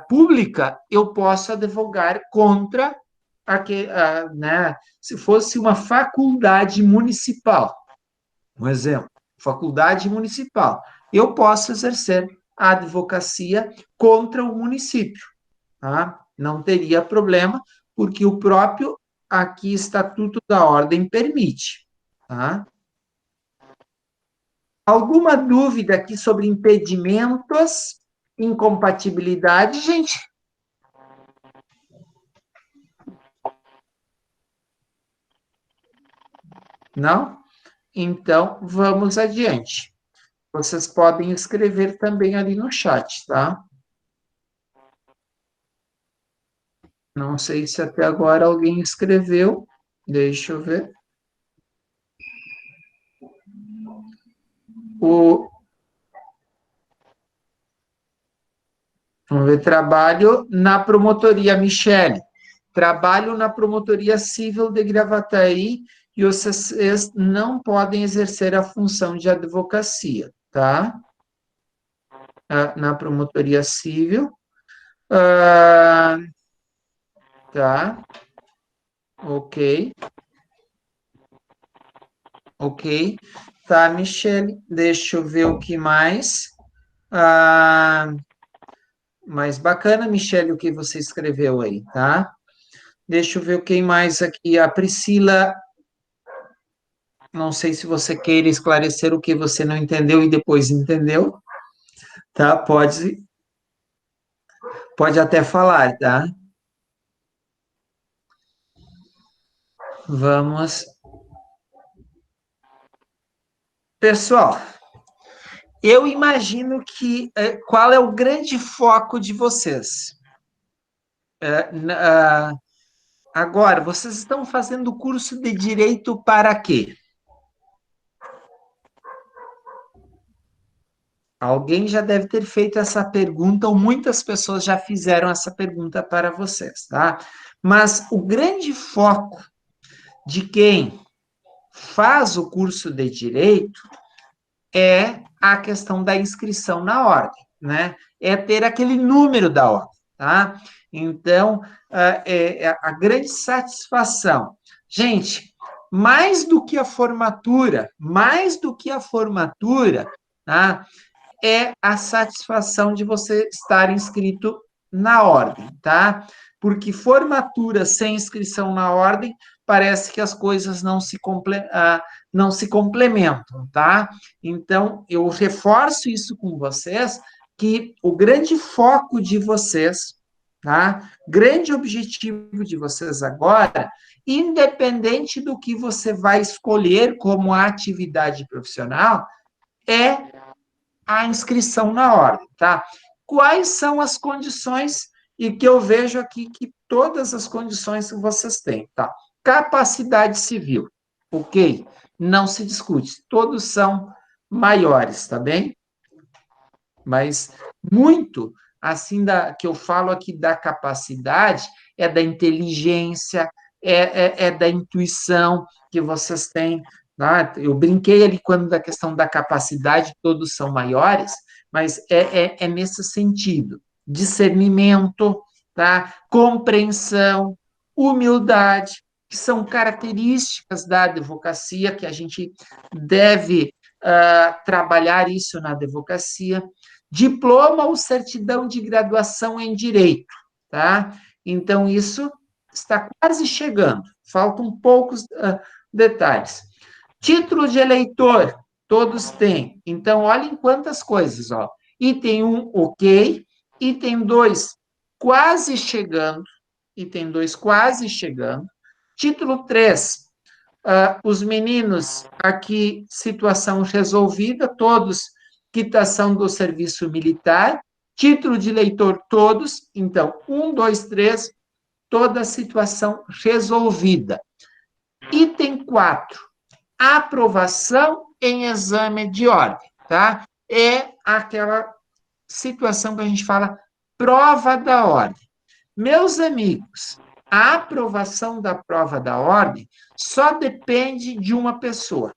pública, eu posso advogar contra né, se fosse uma faculdade municipal, um exemplo, faculdade municipal, eu posso exercer a advocacia contra o município, tá? Não teria problema, porque o próprio aqui Estatuto da Ordem permite, tá? Alguma dúvida aqui sobre impedimentos, incompatibilidade, gente? Não? Então, vamos adiante. Vocês podem escrever também ali no chat, tá? Não sei se até agora alguém escreveu. Deixa eu ver. Vamos ver, trabalho na promotoria, Michele. Trabalho na promotoria civil de Gravataí e vocês não podem exercer a função de advocacia, tá? Na promotoria civil. Tá. Ok. Ok. Tá, Michele, deixa eu ver o que mais. Mais bacana, Michele, o que você escreveu aí, tá? Deixa eu ver quem mais aqui. A Priscila, não sei se você queira esclarecer o que você não entendeu e depois entendeu, tá? Pode até falar, tá? Vamos. Pessoal, eu imagino que qual é o grande foco de vocês? Agora, vocês estão fazendo o curso de Direito para quê? Alguém já deve ter feito essa pergunta, ou muitas pessoas já fizeram essa pergunta para vocês, tá? Mas o grande foco de quem faz o curso de Direito é a questão da inscrição na ordem, né? É ter aquele número da ordem, tá? Então, a grande satisfação. Gente, mais do que a formatura, tá? É a satisfação de você estar inscrito na ordem, tá? Porque formatura sem inscrição na ordem, parece que as coisas não se complementam, tá? Então, eu reforço isso com vocês, que o grande foco de vocês, tá? Grande objetivo de vocês agora, independente do que você vai escolher como atividade profissional, é a inscrição na ordem, tá? Quais são as condições, e que eu vejo aqui que todas as condições que vocês têm, tá? Capacidade civil, ok? Não se discute, todos são maiores, tá bem? Mas muito, assim, que eu falo aqui da capacidade, é da inteligência, é da intuição que vocês têm, tá? Eu brinquei ali quando da questão da capacidade, todos são maiores, mas é nesse sentido. Discernimento, tá? Compreensão, humildade, que são características da advocacia, que a gente deve trabalhar isso na advocacia. Diploma ou certidão de graduação em direito, tá? Então, isso está quase chegando, faltam poucos detalhes. Título de eleitor, todos têm. Então, olhem quantas coisas, ó. Item 1, ok. Item 2, quase chegando. Item 2, quase chegando. Título 3, os meninos, aqui, situação resolvida, todos, quitação do serviço militar. Título de eleitor, todos. Então, 1, 2, 3, toda a situação resolvida. Item 4, aprovação em exame de ordem, tá? É aquela situação que a gente fala prova da ordem. Meus amigos, a aprovação da prova da ordem só depende de uma pessoa.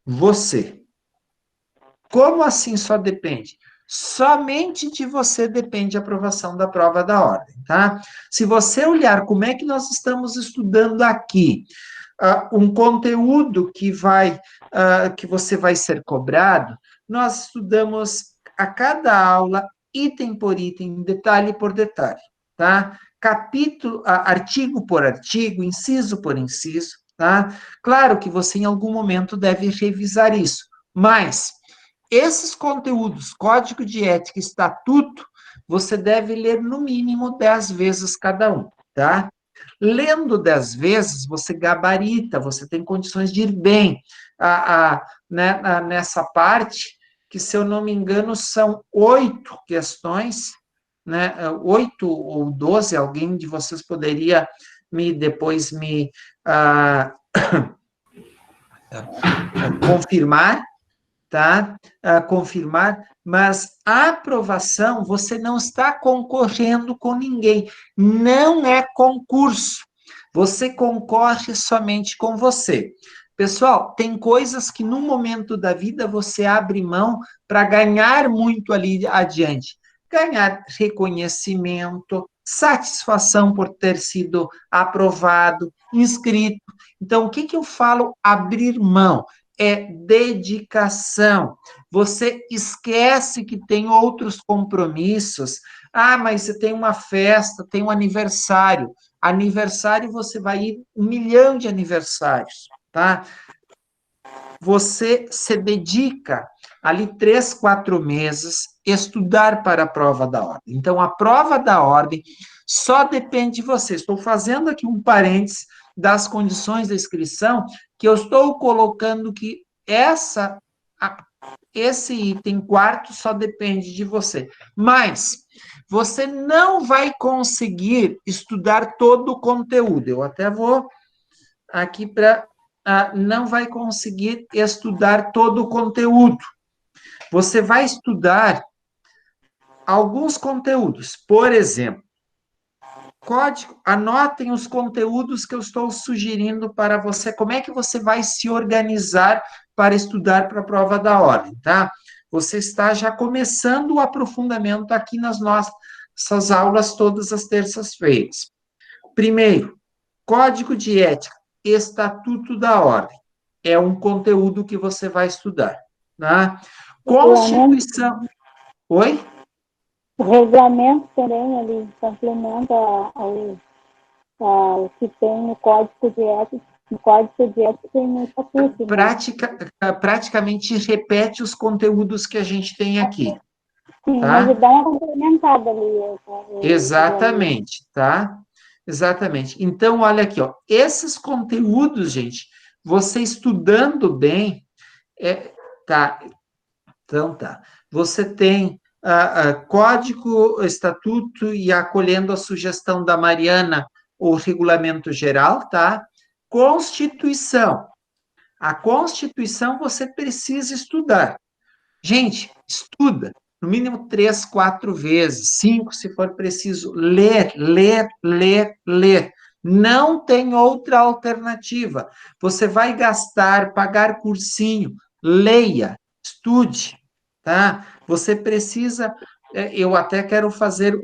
Você. Como assim só depende? Somente de você depende a aprovação da prova da ordem, tá? Se você olhar como é que nós estamos estudando aqui, um conteúdo que você vai ser cobrado, nós estudamos a cada aula, item por item, detalhe por detalhe, tá? Capítulo, artigo por artigo, inciso por inciso, tá? Claro que você em algum momento deve revisar isso, mas esses conteúdos, código de ética, estatuto, você deve ler no mínimo 10 vezes cada um, tá? Lendo 10 vezes, você gabarita, você tem condições de ir bem né, nessa parte, que, se eu não me engano, são 8 questões, né, 8 ou 12, alguém de vocês poderia depois me confirmar, tá? Confirmar, mas a aprovação, você não está concorrendo com ninguém, não é concurso, você concorre somente com você. Pessoal, tem coisas que no momento da vida você abre mão para ganhar muito ali adiante, ganhar reconhecimento, satisfação por ter sido aprovado, inscrito. Então, o que eu falo abrir mão? É dedicação. Você esquece que tem outros compromissos. Mas você tem uma festa, tem um aniversário. Aniversário, você vai ir 1 milhão de aniversários, tá? Você se dedica ali 3, 4 meses estudar para a prova da ordem. Então, a prova da ordem só depende de você. Estou fazendo aqui um parênteses das condições da inscrição, que eu estou colocando que esse item 4 só depende de você. Mas você não vai conseguir estudar todo o conteúdo. Eu até vou aqui para... não vai conseguir estudar todo o conteúdo. Você vai estudar alguns conteúdos. Por exemplo, código, anotem os conteúdos que eu estou sugerindo para você, como é que você vai se organizar para estudar para a prova da ordem, tá? Você está já começando o aprofundamento aqui nas nossas aulas todas as terças-feiras. Primeiro, código de ética, estatuto da ordem. É um conteúdo que você vai estudar, tá? Constituição... Oi? O regulamento também, ele complementa o que tem no Código de Ética. No Código de Ética tem no estatuto. Praticamente repete os conteúdos que a gente tem aqui. Sim, tá? mas dá uma complementada ali. Exatamente, tá? Exatamente. Então, olha aqui, ó, esses conteúdos, gente, você estudando bem, tá? Então, tá. Você tem código, estatuto e acolhendo a sugestão da Mariana, o regulamento geral, tá? Constituição. A Constituição você precisa estudar. Gente, estuda. No mínimo 3, 4 vezes, 5, se for preciso. Ler, ler, ler, ler. Não tem outra alternativa. Você vai gastar, pagar cursinho. Leia, estude, tá? Você precisa. Eu até quero fazer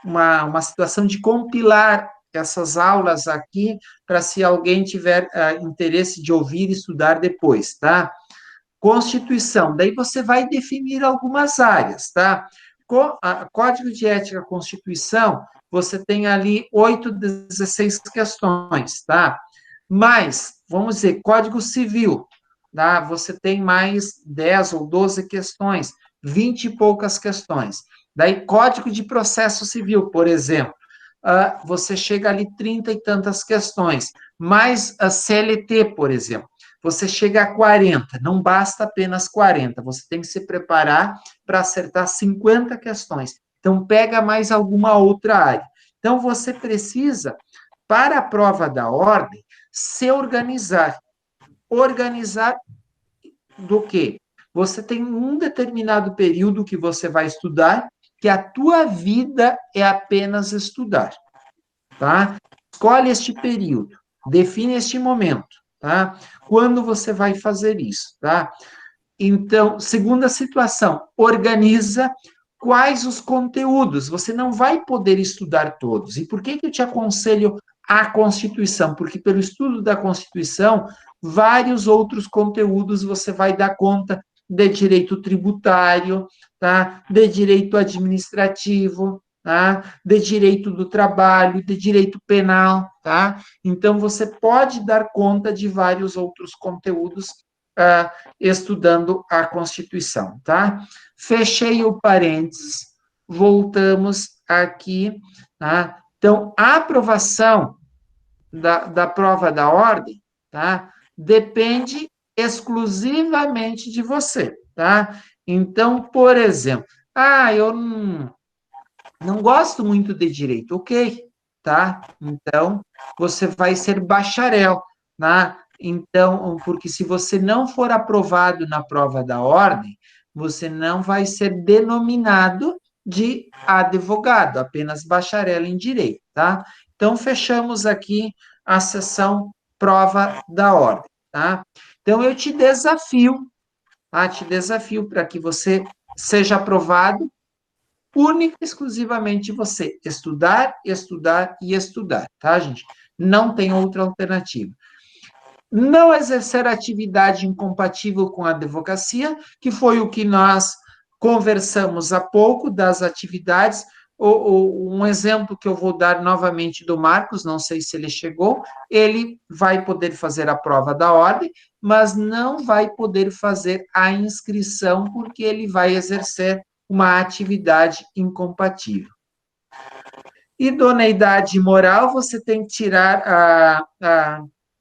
uma situação de compilar essas aulas aqui, para se alguém tiver interesse de ouvir e estudar depois, tá? Constituição, daí você vai definir algumas áreas, tá? Código de Ética, Constituição, você tem ali 8, 16 questões, tá? Mas, vamos dizer, Código Civil, tá? Você tem mais 10 ou 12 questões, 20 e poucas questões. Daí, Código de Processo Civil, por exemplo, você chega ali 30 e tantas questões, mais a CLT, por exemplo, você chega a 40, não basta apenas 40, você tem que se preparar para acertar 50 questões. Então, pega mais alguma outra área. Então, você precisa, para a prova da ordem, se organizar. Organizar do quê? Você tem um determinado período que você vai estudar, que a tua vida é apenas estudar, tá? Escolhe este período, define este momento, tá? Quando você vai fazer isso, tá? Então, segunda situação, organiza quais os conteúdos. Você não vai poder estudar todos. E por que eu te aconselho a Constituição? Porque pelo estudo da Constituição, vários outros conteúdos você vai dar conta de direito tributário, tá? De direito administrativo, tá? De direito do trabalho, de direito penal, tá? Então, você pode dar conta de vários outros conteúdos estudando a Constituição, tá? Fechei o parênteses, voltamos aqui, tá? Então, a aprovação da prova da ordem, tá? Depende exclusivamente de você, tá? Então, por exemplo, eu não gosto muito de direito, ok, tá? Então, você vai ser bacharel, tá? Então, porque se você não for aprovado na prova da ordem, você não vai ser denominado de advogado, apenas bacharel em direito, tá? Então, fechamos aqui a sessão prova da ordem, tá? Então, eu te desafio, tá? Te desafio para que você seja aprovado única e exclusivamente você estudar, estudar e estudar, tá, gente? Não tem outra alternativa. Não exercer atividade incompatível com a advocacia, que foi o que nós conversamos há pouco das atividades. Um exemplo que eu vou dar novamente do Marcos, não sei se ele chegou, ele vai poder fazer a prova da ordem, mas não vai poder fazer a inscrição, porque ele vai exercer uma atividade incompatível. Idoneidade moral, você tem que tirar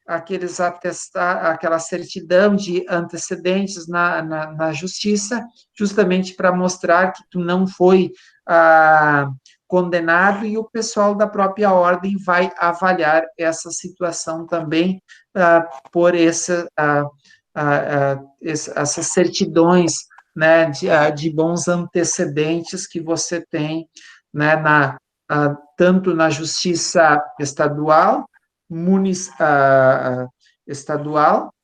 aquela certidão de antecedentes na justiça, justamente para mostrar que tu não foi condenado, e o pessoal da própria ordem vai avaliar essa situação também por essas certidões, né, de bons antecedentes que você tem, né, tanto na justiça estadual, estadual,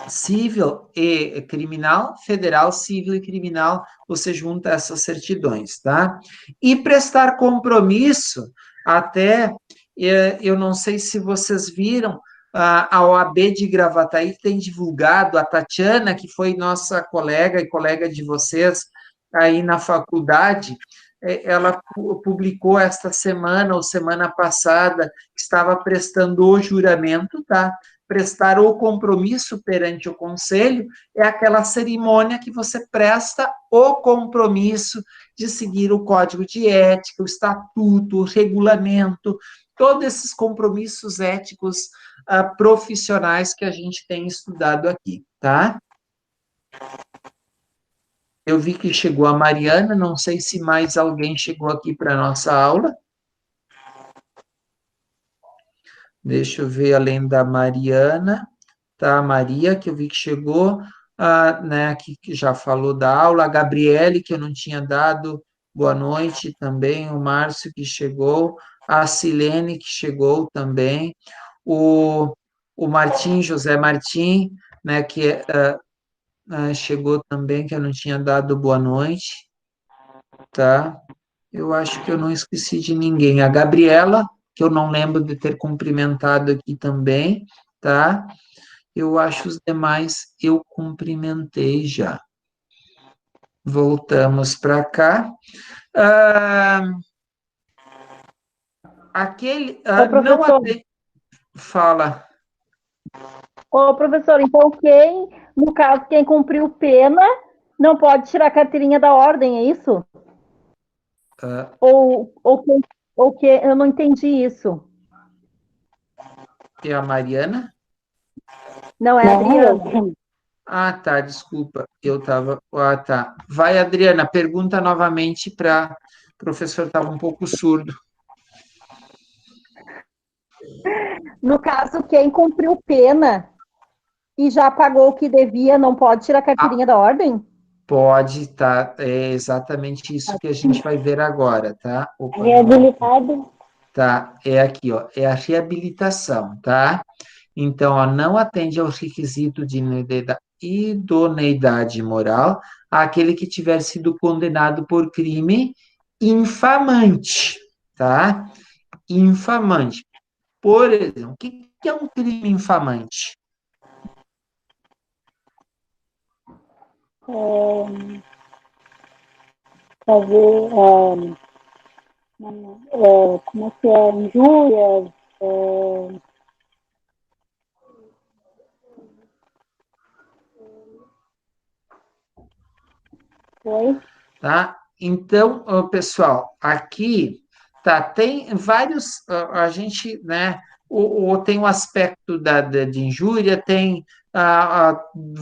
civil e criminal, federal, civil e criminal, você junta essas certidões, tá? E prestar compromisso, até, eu não sei se vocês viram, a OAB de Gravataí tem divulgado, a Tatiana, que foi nossa colega e colega de vocês aí na faculdade, ela publicou esta semana ou semana passada, estava prestando o juramento, tá? prestar o compromisso perante o conselho, é aquela cerimônia que você presta o compromisso de seguir o código de ética, o estatuto, o regulamento, todos esses compromissos éticos profissionais que a gente tem estudado aqui, tá? Eu vi que chegou a Mariana, não sei se mais alguém chegou aqui para a nossa aula. Deixa eu ver, além da Mariana, tá? A Maria, que eu vi que chegou, né, que já falou da aula, a Gabriele, que eu não tinha dado boa noite também, o Márcio, que chegou, a Silene, que chegou também, o Martim, José Martim, né, que chegou também, que eu não tinha dado boa noite, tá? Eu acho que eu não esqueci de ninguém. A Gabriela, que eu não lembro de ter cumprimentado aqui também, tá? Eu acho os demais eu cumprimentei já. Voltamos para cá. Não atende... Fala. Ô, professor, então no caso, quem cumpriu pena, não pode tirar a carteirinha da ordem, é isso? Ou que eu não entendi isso. É a Mariana? Não, é a Adriana. Ah, tá, desculpa. Eu estava... Ah, tá. Vai, Adriana, pergunta novamente para... O professor estava um pouco surdo. No caso, quem cumpriu pena e já pagou o que devia, não pode tirar a carteirinha da ordem? Pode, tá? É exatamente isso que a gente vai ver agora, tá? Opa, Reabilitado. tá, é aqui, ó, é a reabilitação, tá? Então, ó, não atende aos requisitos de idoneidade moral aquele que tiver sido condenado por crime infamante, tá? Infamante. Por exemplo, o que é um crime infamante? Fazer, como é que é, injúrias, Oi? Tá? Então, pessoal, aqui tá, tem vários, a gente, né, tem o aspecto de injúria, tem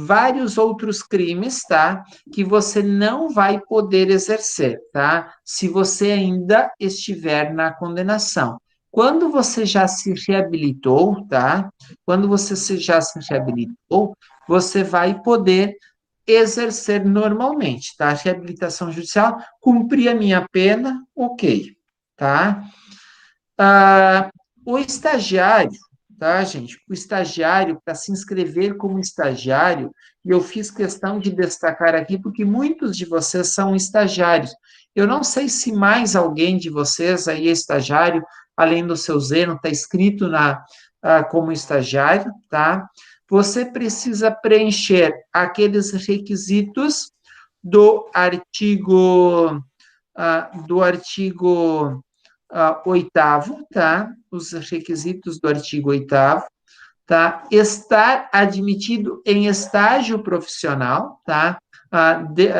vários outros crimes, tá, que você não vai poder exercer, tá, se você ainda estiver na condenação. Quando você já se reabilitou, tá, quando você já se reabilitou, você vai poder exercer normalmente, tá? Reabilitação judicial, cumpri a minha pena, ok, tá? O estagiário, tá, gente? O estagiário, para se inscrever como estagiário, e eu fiz questão de destacar aqui, porque muitos de vocês são estagiários. Eu não sei se mais alguém de vocês aí é estagiário, além do seu Zeno, está inscrito como estagiário, tá? Você precisa preencher aqueles requisitos do artigo 8º, tá? Os requisitos do artigo 8º, tá? Estar admitido em estágio profissional, tá? De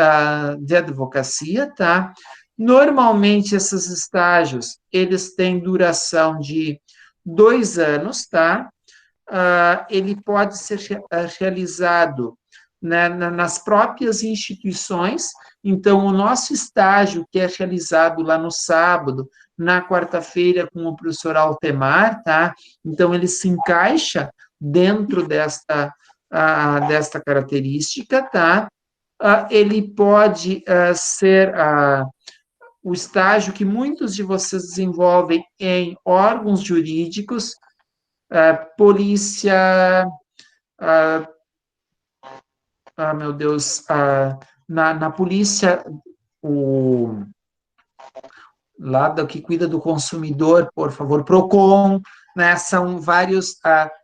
advocacia, tá? Normalmente, esses estágios, eles têm duração de 2 anos, tá? Ele pode ser realizado, né, nas próprias instituições. Então, o nosso estágio, que é realizado lá no sábado, na quarta-feira, com o professor Altemar, tá? Então, ele se encaixa dentro desta característica, tá? Ele pode ser o estágio que muitos de vocês desenvolvem em órgãos jurídicos, polícia, meu Deus, na polícia, lá do que cuida do consumidor, por favor, PROCON, né, são vários,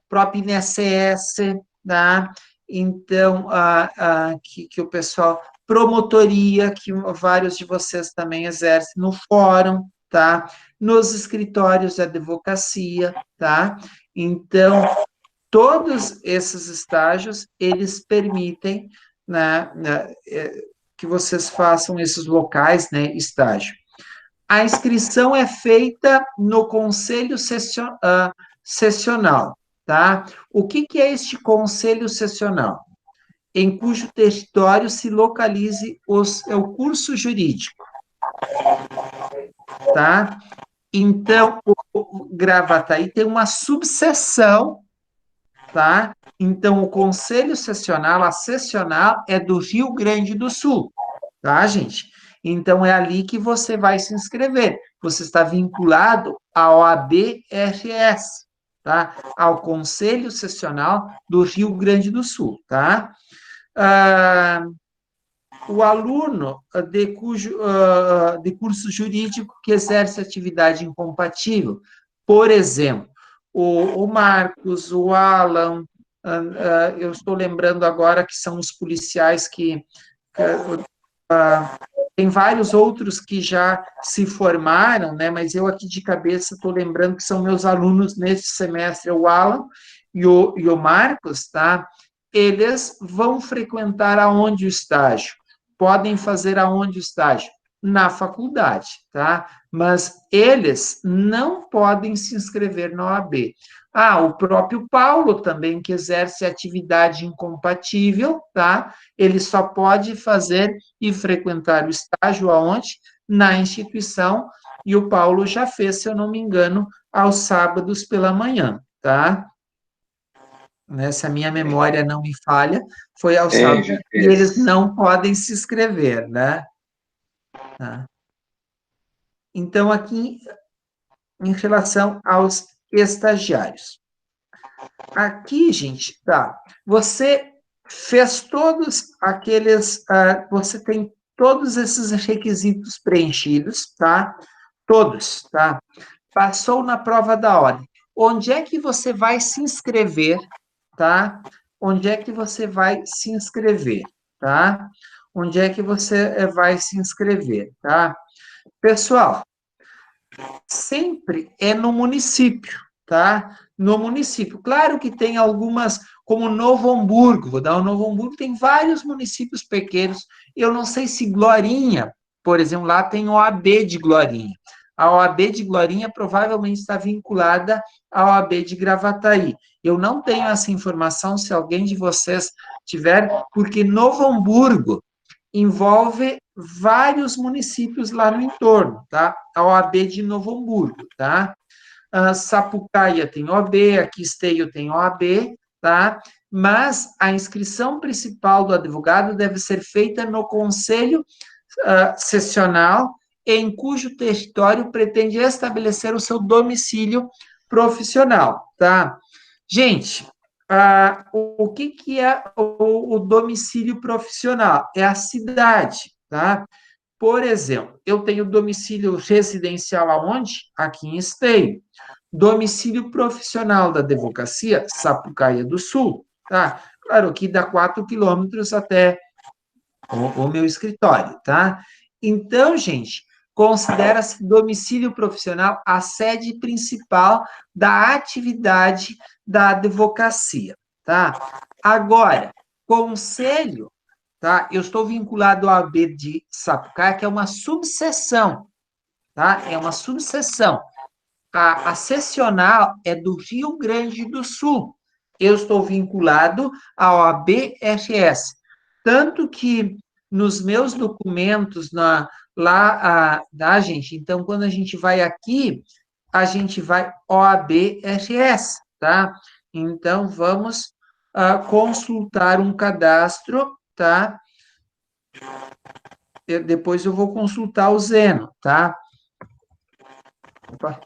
próprio INSS, tá? Então, que o pessoal, promotoria, que vários de vocês também exercem no fórum, tá? Nos escritórios de advocacia, tá? Então, Todos esses estágios, eles permitem, né, que vocês façam esses locais, né, estágio. A inscrição é feita no Conselho Sessional, tá? O que é este Conselho Sessional? Em cujo território se localize o curso jurídico, tá? Então, o Gravataí tem uma subseção, tá? Então, o Conselho Sessional, a sessional, é do Rio Grande do Sul, tá, gente? Então, é ali que você vai se inscrever. Você está vinculado à OAB-RS, tá? Ao Conselho Sessional do Rio Grande do Sul, tá? O aluno de curso jurídico que exerce atividade incompatível, por exemplo, o Marcos, o Alan, eu estou lembrando agora que são os policiais que tem vários outros que já se formaram, né, mas eu aqui de cabeça estou lembrando que são meus alunos neste semestre, o Alan e o Marcos, tá? Eles vão frequentar aonde o estágio? Podem fazer aonde o estágio? Na faculdade, tá? Mas eles não podem se inscrever na OAB. O próprio Paulo também, que exerce atividade incompatível, tá? Ele só pode fazer e frequentar o estágio aonde? Na instituição, e o Paulo já fez, se eu não me engano, aos sábados pela manhã, tá? Se a minha memória não me falha, foi aos sábados, e eles não podem se inscrever, né? Tá. Então, aqui, em relação aos estagiários. Aqui, gente, tá, você fez todos aqueles, você tem todos esses requisitos preenchidos, tá? Todos, tá? Passou na prova da ordem. Onde é que você vai se inscrever, tá? Onde é que você vai se inscrever, tá? Onde é que você vai se inscrever, tá? Pessoal, sempre é no município, tá? No município. Claro que tem algumas, como Novo Hamburgo, vou dar o Novo Hamburgo, tem vários municípios pequenos. Eu não sei se Glorinha, por exemplo, lá tem OAB de Glorinha. A OAB de Glorinha provavelmente está vinculada à OAB de Gravataí. Eu não tenho essa informação, se alguém de vocês tiver, porque Novo Hamburgo envolve vários municípios lá no entorno, tá? A OAB de Novo Hamburgo, tá? Sapucaia tem OAB, aqui Esteio tem OAB, tá? Mas a inscrição principal do advogado deve ser feita no Conselho Sessional, em cujo território pretende estabelecer o seu domicílio profissional, tá? Gente, o que é o domicílio profissional? É a cidade, tá? Por exemplo, eu tenho domicílio residencial aonde? Aqui em Esteio. Domicílio profissional da advocacia, Sapucaia do Sul, tá? Claro que dá 4 quilômetros até o meu escritório, tá? Então, gente, considera-se domicílio profissional a sede principal da atividade da advocacia, tá? Agora, conselho, tá? Eu estou vinculado ao AB de Sapucaia, que é uma subseção, tá? É uma subseção. A sessional é do Rio Grande do Sul. Eu estou vinculado ao ABRS. Tanto que nos meus documentos, gente, então, quando a gente vai aqui, a gente vai OAB-RS, tá? Então, vamos consultar um cadastro, tá? Depois eu vou consultar o Zeno, tá? Opa.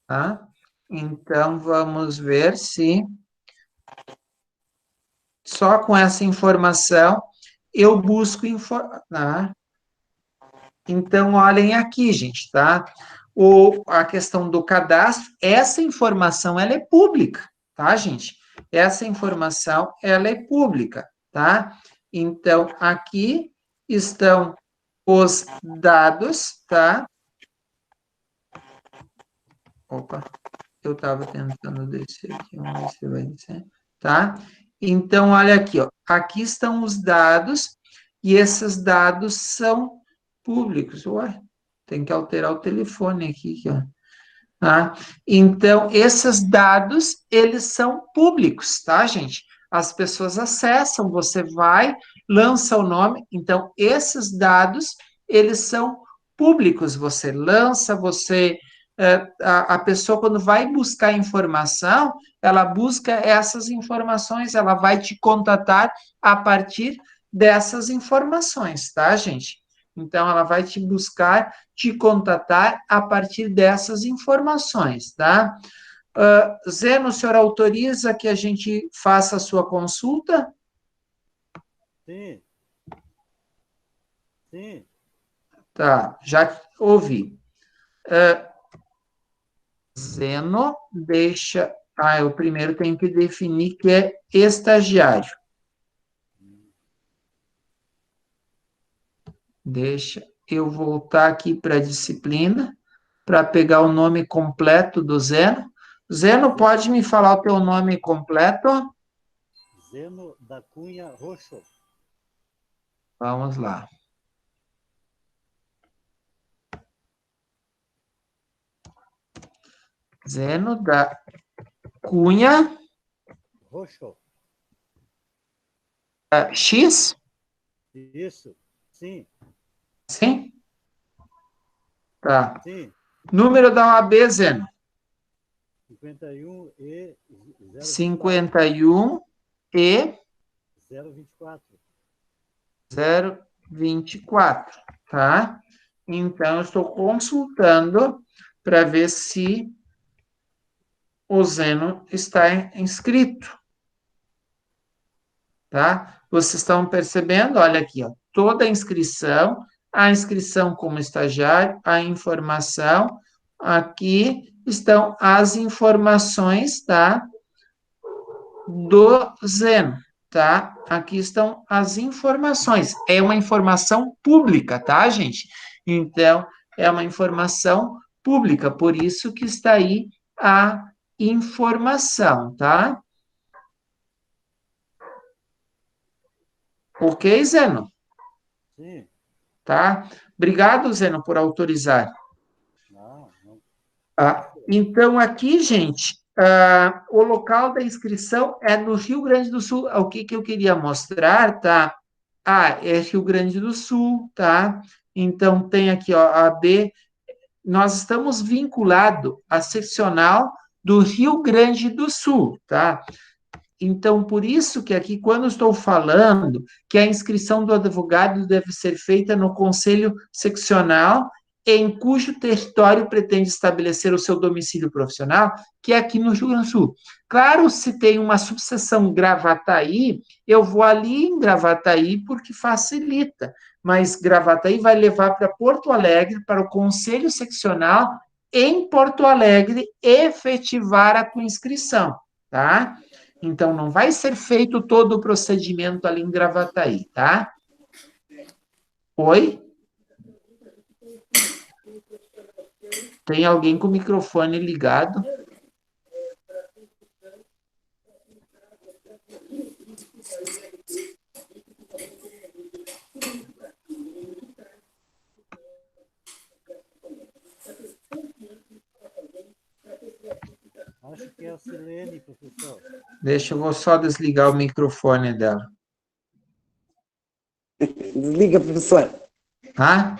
Tá? Então, vamos ver se só com essa informação eu busco informar. Então, olhem aqui, gente, tá? A questão do cadastro, essa informação, ela é pública, tá, gente? Essa informação, ela é pública, tá? Então, aqui estão os dados, tá? Opa, eu estava tentando descer aqui, vamos ver se vai descer, tá? Então, olha aqui, ó, aqui estão os dados, e esses dados são públicos. Ué, tem que alterar o telefone aqui, ó. Tá? Então, esses dados, eles são públicos, tá, gente? As pessoas acessam, você vai, lança o nome, então, esses dados, eles são públicos, você lança, a pessoa, quando vai buscar informação, ela busca essas informações, ela vai te contatar a partir dessas informações, tá, gente? Então, ela vai te buscar, te contatar a partir dessas informações, tá? Zeno, o senhor autoriza que a gente faça a sua consulta? Sim. Sim. Tá, já ouvi. Zeno, deixa... eu primeiro tenho que definir que é estagiário. Deixa eu voltar aqui para a disciplina, para pegar o nome completo do Zeno. Zeno, pode me falar o teu nome completo? Zeno da Cunha Roxo. Vamos lá. Zeno da Cunha... Roxo. X? Isso. Sim. Sim? Tá. Sim. Número da OAB, Zeno? 51 e 51 e 024. 024, tá? Então, eu estou consultando para ver se o Zeno está inscrito, tá? Vocês estão percebendo? Olha aqui, ó, toda a inscrição como estagiário, a informação, aqui estão as informações, tá? Do Zeno, tá? Aqui estão as informações. É uma informação pública, tá, gente? Então, é uma informação pública, por isso que está aí a informação, tá? Ok, Zeno? Sim. Tá? Obrigado, Zeno, por autorizar. Não. Então, aqui, gente, o local da inscrição é no Rio Grande do Sul. O que eu queria mostrar, tá? É Rio Grande do Sul, tá? Então, tem aqui, ó, a B. Nós estamos vinculados à seccional do Rio Grande do Sul, tá? Então, por isso que aqui, quando estou falando que a inscrição do advogado deve ser feita no conselho seccional em cujo território pretende estabelecer o seu domicílio profissional, que é aqui no Rio Grande do Sul. Claro, se tem uma subseção Gravataí, eu vou ali em Gravataí porque facilita, mas Gravataí vai levar para Porto Alegre, para o conselho seccional em Porto Alegre, efetivar a tua inscrição, tá? Então, não vai ser feito todo o procedimento ali em Gravataí, tá? Oi? Tem alguém com o microfone ligado? Acho que é a Silene, professor. Deixa eu vou só desligar o microfone dela. Desliga, professor. Tá?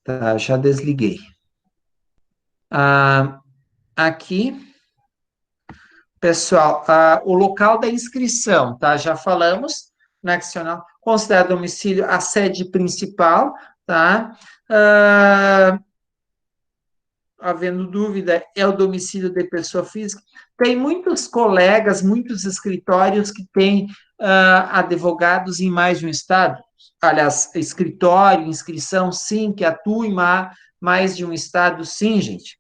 Tá, já desliguei. Aqui, pessoal, o local da inscrição, tá? Já falamos, nacional, considera domicílio a sede principal, tá? Havendo dúvida, é o domicílio de pessoa física. Tem muitos colegas, muitos escritórios que têm advogados em mais de um estado. Aliás, escritório, inscrição, sim, que atua em mais de um estado, sim, gente.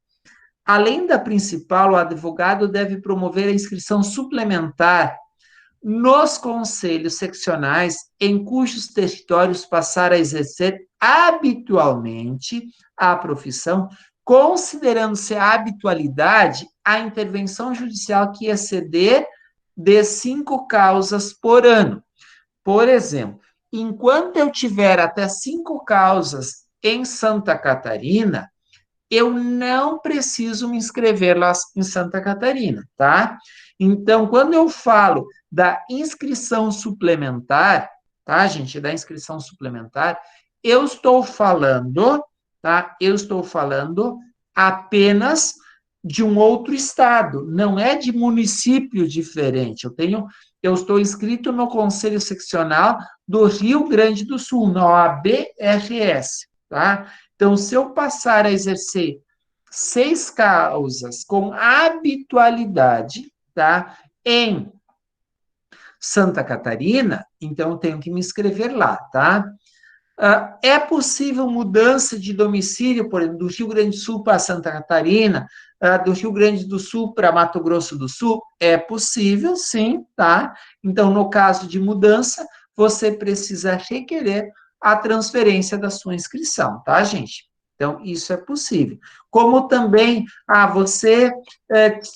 Além da principal, o advogado deve promover a inscrição suplementar nos conselhos seccionais em cujos territórios passar a exercer habitualmente a profissão, considerando-se a habitualidade a intervenção judicial que exceder de 5 causas por ano. Por exemplo, enquanto eu tiver até 5 causas em Santa Catarina, eu não preciso me inscrever lá em Santa Catarina, tá? Então, quando eu falo da inscrição suplementar, tá, gente, da inscrição suplementar, eu estou falando, tá? Eu estou falando apenas de um outro estado, não é de município diferente. Eu estou inscrito no Conselho Seccional do Rio Grande do Sul, na OAB-RS, tá? Então, se eu passar a exercer 6 causas com habitualidade, tá, em Santa Catarina, então eu tenho que me inscrever lá, tá? É possível mudança de domicílio, por exemplo, do Rio Grande do Sul para Santa Catarina, do Rio Grande do Sul para Mato Grosso do Sul? É possível, sim, tá? Então, no caso de mudança, você precisa requerer a transferência da sua inscrição, tá, gente? Então, isso é possível. Como também, você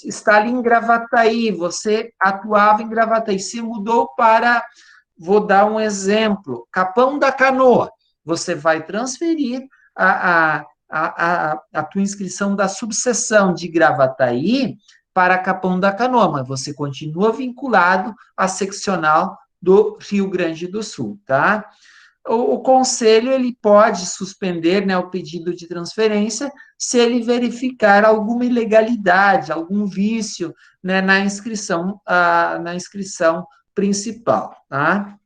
está ali em Gravataí, você atuava em Gravataí, se mudou para, vou dar um exemplo, Capão da Canoa, você vai transferir a tua inscrição da subseção de Gravataí para Capão da Canoa, mas você continua vinculado à seccional do Rio Grande do Sul, tá? O conselho, ele pode suspender, né, o pedido de transferência se ele verificar alguma ilegalidade, algum vício, né, na inscrição principal, tá?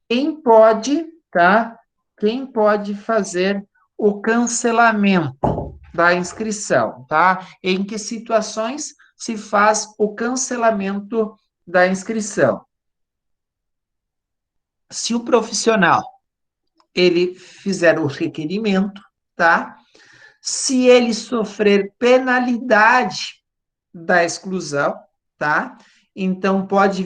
Quem pode, tá? Quem pode fazer o cancelamento da inscrição, tá? Em que situações se faz o cancelamento da inscrição? Se o profissional ele fizer o requerimento, tá? Se ele sofrer penalidade da exclusão, tá? Então, pode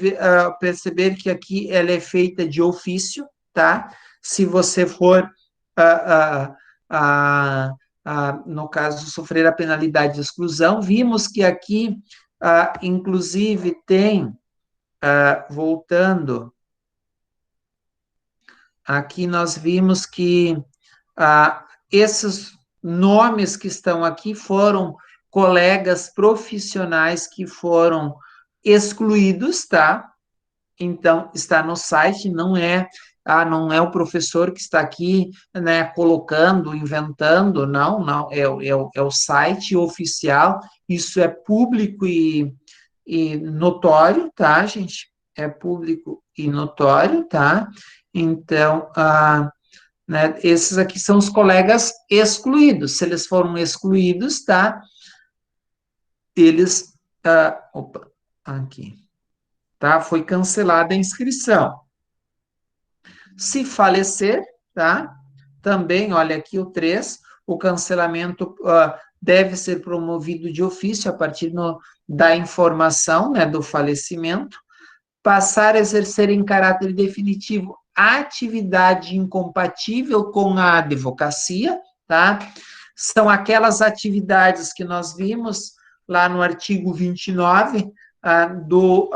perceber que aqui ela é feita de ofício, tá? Se você for, no caso, sofrer a penalidade de exclusão, vimos que aqui, inclusive, tem, voltando, aqui nós vimos que esses nomes que estão aqui foram colegas profissionais que foram excluídos, tá? Então, está no site, não é o professor que está aqui, né, colocando, inventando, não, é o site oficial, isso é público e notório, tá, gente? É público e notório, tá? Então, né, esses aqui são os colegas excluídos. Se eles foram excluídos, tá? Eles, aqui, tá? Foi cancelada a inscrição. Se falecer, tá? Também, olha aqui o 3, o cancelamento deve ser promovido de ofício a partir da informação, né, do falecimento. Passar a exercer em caráter definitivo a atividade incompatível com a advocacia, tá? São aquelas atividades que nós vimos lá no artigo 29 do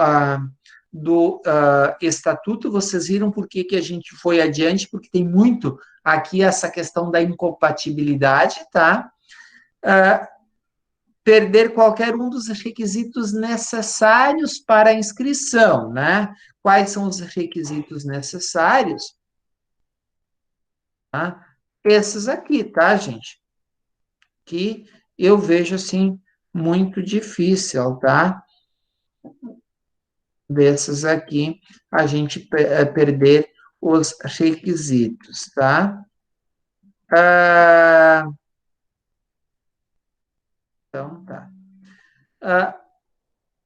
Estatuto. Vocês viram por que a gente foi adiante, porque tem muito aqui essa questão da incompatibilidade, tá? Perder qualquer um dos requisitos necessários para a inscrição, né? Quais são os requisitos necessários? Tá? Esses aqui, tá, gente? Que eu vejo, assim, muito difícil, tá? Desses aqui, a gente perder os requisitos, tá? Então, tá.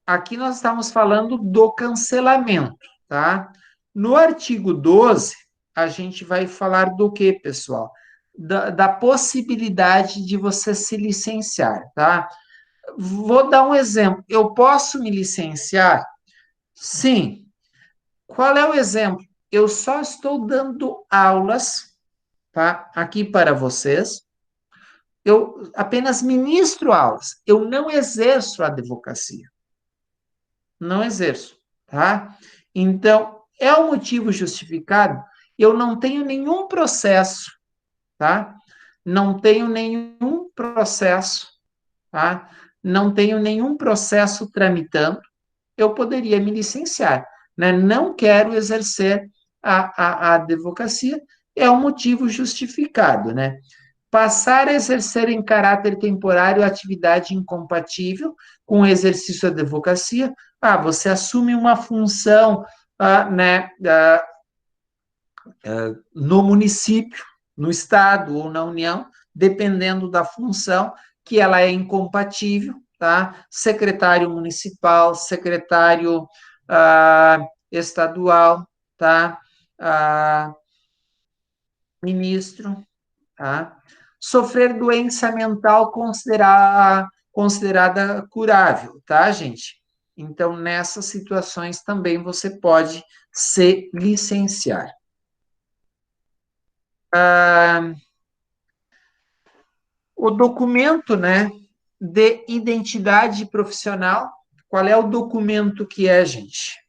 Aqui nós estamos falando do cancelamento, tá? No artigo 12, a gente vai falar do quê, pessoal? Da possibilidade de você se licenciar, tá? Vou dar um exemplo. Eu posso me licenciar Sim. Qual é o exemplo? Eu só estou dando aulas, tá? Aqui para vocês. Eu apenas ministro aulas. Eu não exerço a advocacia. Não exerço, tá? Então, é um motivo justificado. Eu não tenho nenhum processo, tá? Não tenho nenhum processo, tá? Não tenho nenhum processo tramitando. Eu poderia me licenciar, né? Não quero exercer a advocacia, é um motivo justificado, né? Passar a exercer em caráter temporário a atividade incompatível com o exercício da advocacia. Você assume uma função, né, no município, no estado ou na União, dependendo da função, que ela é incompatível, tá? Secretário municipal, secretário estadual, tá? Ministro, tá? Sofrer doença mental considerada curável, tá, gente? Então, nessas situações também você pode se licenciar. O documento, né, de identidade profissional, qual é o documento que é, gente?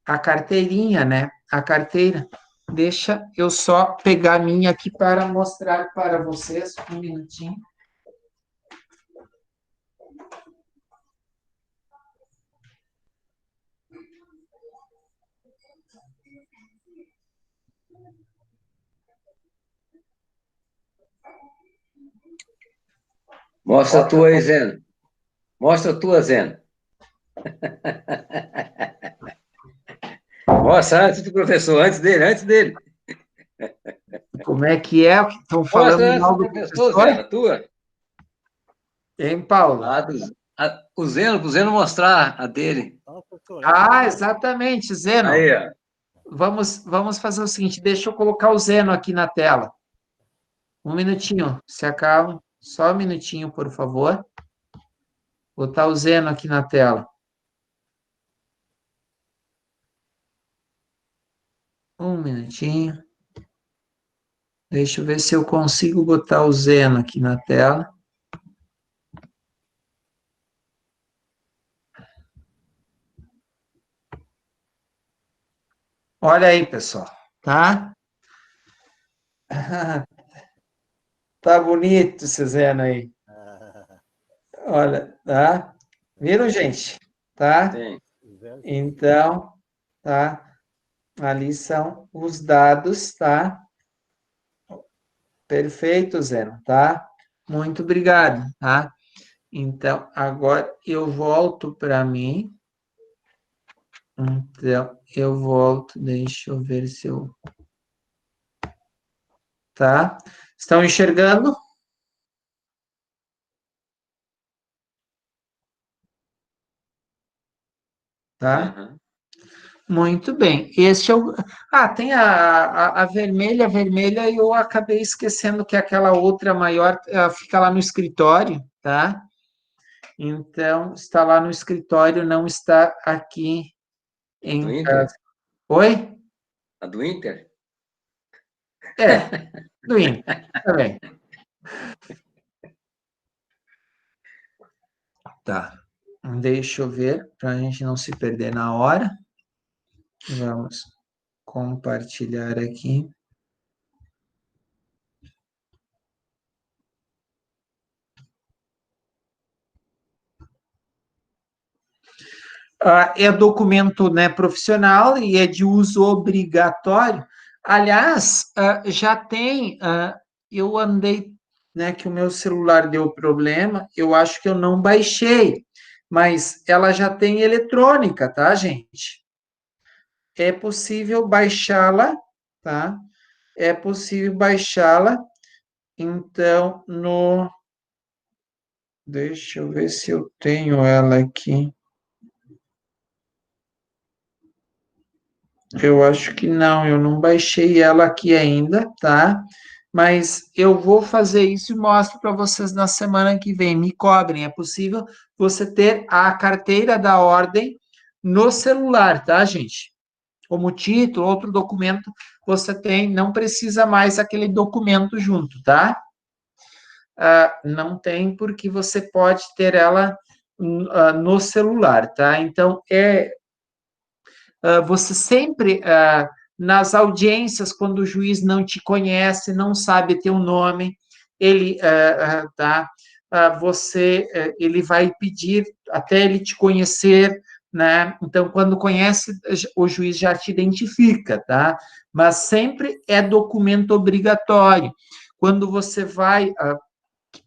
A carteirinha, né? A carteira. Deixa eu só pegar a minha aqui para mostrar para vocês, um minutinho. Mostra a tua aí, Zeno. Mostra a tua, Zeno. Mostra antes do professor, antes dele. Como é que é? Estão falando Mostra antes mal do do professor, professor? Zeno, a tua. Hein, Paulo? O Zeno, para o Zeno mostrar a dele. Exatamente, Zeno. Aí, ó. Vamos fazer o seguinte, deixa eu colocar o Zeno aqui na tela. Um minutinho, se acalma. Só um minutinho, por favor. Vou botar o Zeno aqui na tela. Um minutinho. Deixa eu ver se eu consigo botar o Zeno aqui na tela. Olha aí, pessoal, tá? Tá bonito esse Zeno aí. Olha, tá? Viram, gente? Tá? Sim. Então, tá? Ali são os dados, tá? Perfeito, Zeno, tá? Muito obrigado, tá? Então, agora eu volto para mim. Então, eu volto, deixa eu ver se eu... Tá? Estão enxergando? Tá? Uhum. Muito bem. Este é o... tem a vermelha, eu acabei esquecendo que aquela outra maior fica lá no escritório, tá? Então, está lá no escritório, não está aqui Do em Inter? casa. Oi? A do Inter? Do Inter, também. Tá. Deixa eu ver, para a gente não se perder na hora. Vamos compartilhar aqui. É documento, né, profissional e é de uso obrigatório. Aliás, já tem, eu andei, né, que o meu celular deu problema, eu acho que eu não baixei, mas ela já tem eletrônica, tá, gente? É possível baixá-la, tá? É possível baixá-la, então, deixa eu ver se eu tenho ela aqui. Eu acho que não, eu não baixei ela aqui ainda, tá? Mas eu vou fazer isso e mostro para vocês na semana que vem. Me cobrem, é possível, você ter a carteira da ordem no celular, tá, gente? Como título, outro documento, você tem, não precisa mais aquele documento junto, tá? Não tem, porque você pode ter ela no celular, tá? Então, você sempre, nas audiências, quando o juiz não te conhece, não sabe teu nome, ele, tá? Ele vai pedir até ele te conhecer, né? Então, quando conhece, o juiz já te identifica, tá? Mas sempre é documento obrigatório. Quando você vai,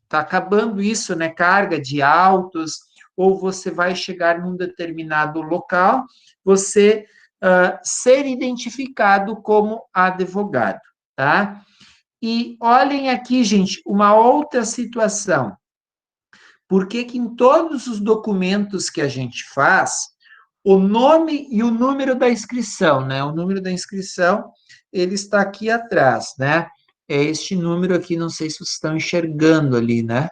tá acabando isso, né? Carga de autos, ou você vai chegar num determinado local, você ser identificado como advogado, tá? E olhem aqui, gente, uma outra situação. Por que que em todos os documentos que a gente faz, o nome e o número da inscrição, né? O número da inscrição, ele está aqui atrás, né? É este número aqui, não sei se vocês estão enxergando ali, né?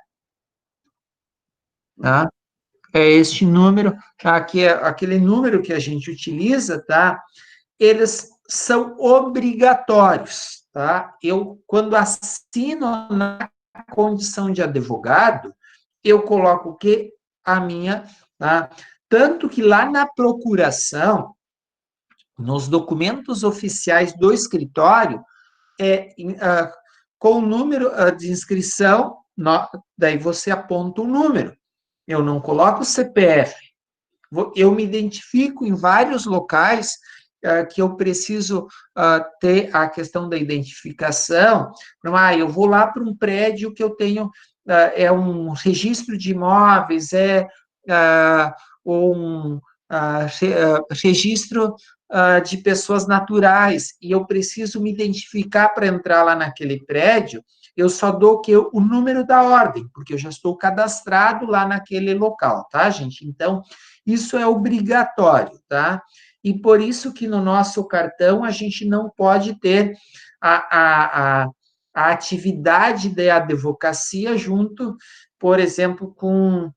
Tá? É este número, aqui é aquele número que a gente utiliza, tá? Eles são obrigatórios, tá? Eu, quando assino na condição de advogado, eu coloco o quê? A minha, tá? Tanto que lá na procuração, nos documentos oficiais do escritório, com o número de inscrição, daí você aponta o número. Eu não coloco o CPF. Eu me identifico em vários locais que eu preciso ter a questão da identificação. Eu vou lá para um prédio que eu tenho, é um registro de imóveis, ou um registro de pessoas naturais, e eu preciso me identificar para entrar lá naquele prédio, eu só dou o número da ordem, porque eu já estou cadastrado lá naquele local, tá, gente? Então, isso é obrigatório, tá? E por isso que no nosso cartão a gente não pode ter a atividade da advocacia junto, por exemplo, com,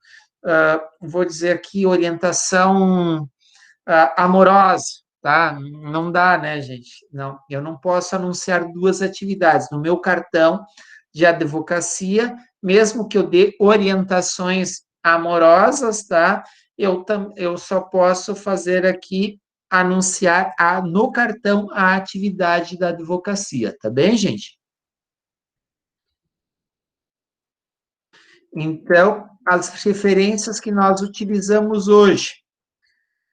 vou dizer aqui, orientação amorosa, tá? Não dá, né, gente? Não, eu não posso anunciar duas atividades. No meu cartão de advocacia, mesmo que eu dê orientações amorosas, tá? Eu só posso fazer aqui, anunciar no cartão a atividade da advocacia, tá bem, gente? Então, as referências que nós utilizamos hoje,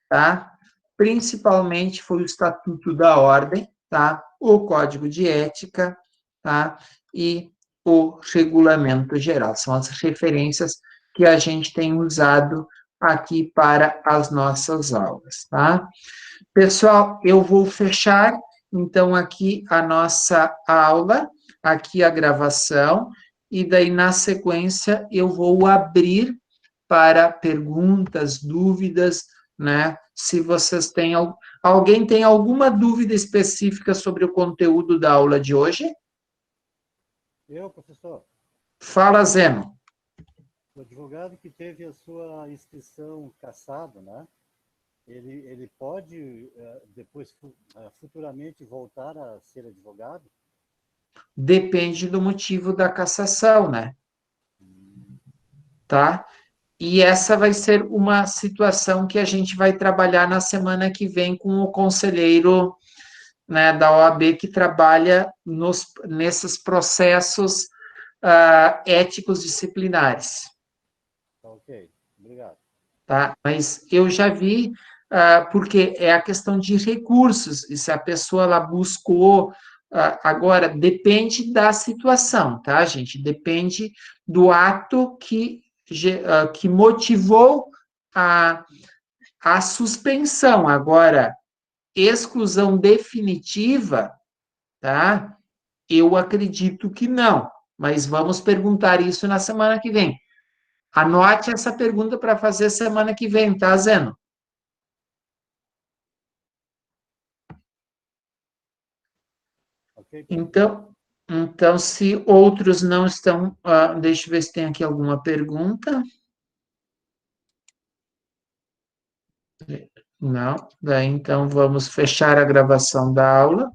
tá? Principalmente foi o Estatuto da Ordem, tá? O Código de Ética, tá? E o Regulamento Geral. São as referências que a gente tem usado aqui para as nossas aulas, tá? Pessoal, eu vou fechar, então, aqui a nossa aula, aqui a gravação, e daí, na sequência, eu vou abrir para perguntas, dúvidas, né? Se vocês têm... Alguém tem alguma dúvida específica sobre o conteúdo da aula de hoje? Eu, professor. Fala, Zeno. O advogado que teve a sua inscrição cassada, né? Ele pode, depois, futuramente, voltar a ser advogado? Depende do motivo da cassação, né? Tá? E essa vai ser uma situação que a gente vai trabalhar na semana que vem com o conselheiro, né, da OAB, que trabalha nesses processos éticos disciplinares. Ok, obrigado. Tá? Mas eu já vi, porque é a questão de recursos, e se a pessoa ela buscou, agora, depende da situação, tá, gente? Depende do ato que motivou a suspensão. Agora, exclusão definitiva, tá? Eu acredito que não, mas vamos perguntar isso na semana que vem. Anote essa pergunta para fazer semana que vem, tá, Zeno? Ok. Então, se outros não estão... deixa eu ver se tem aqui alguma pergunta. Não? Daí, então, vamos fechar a gravação da aula.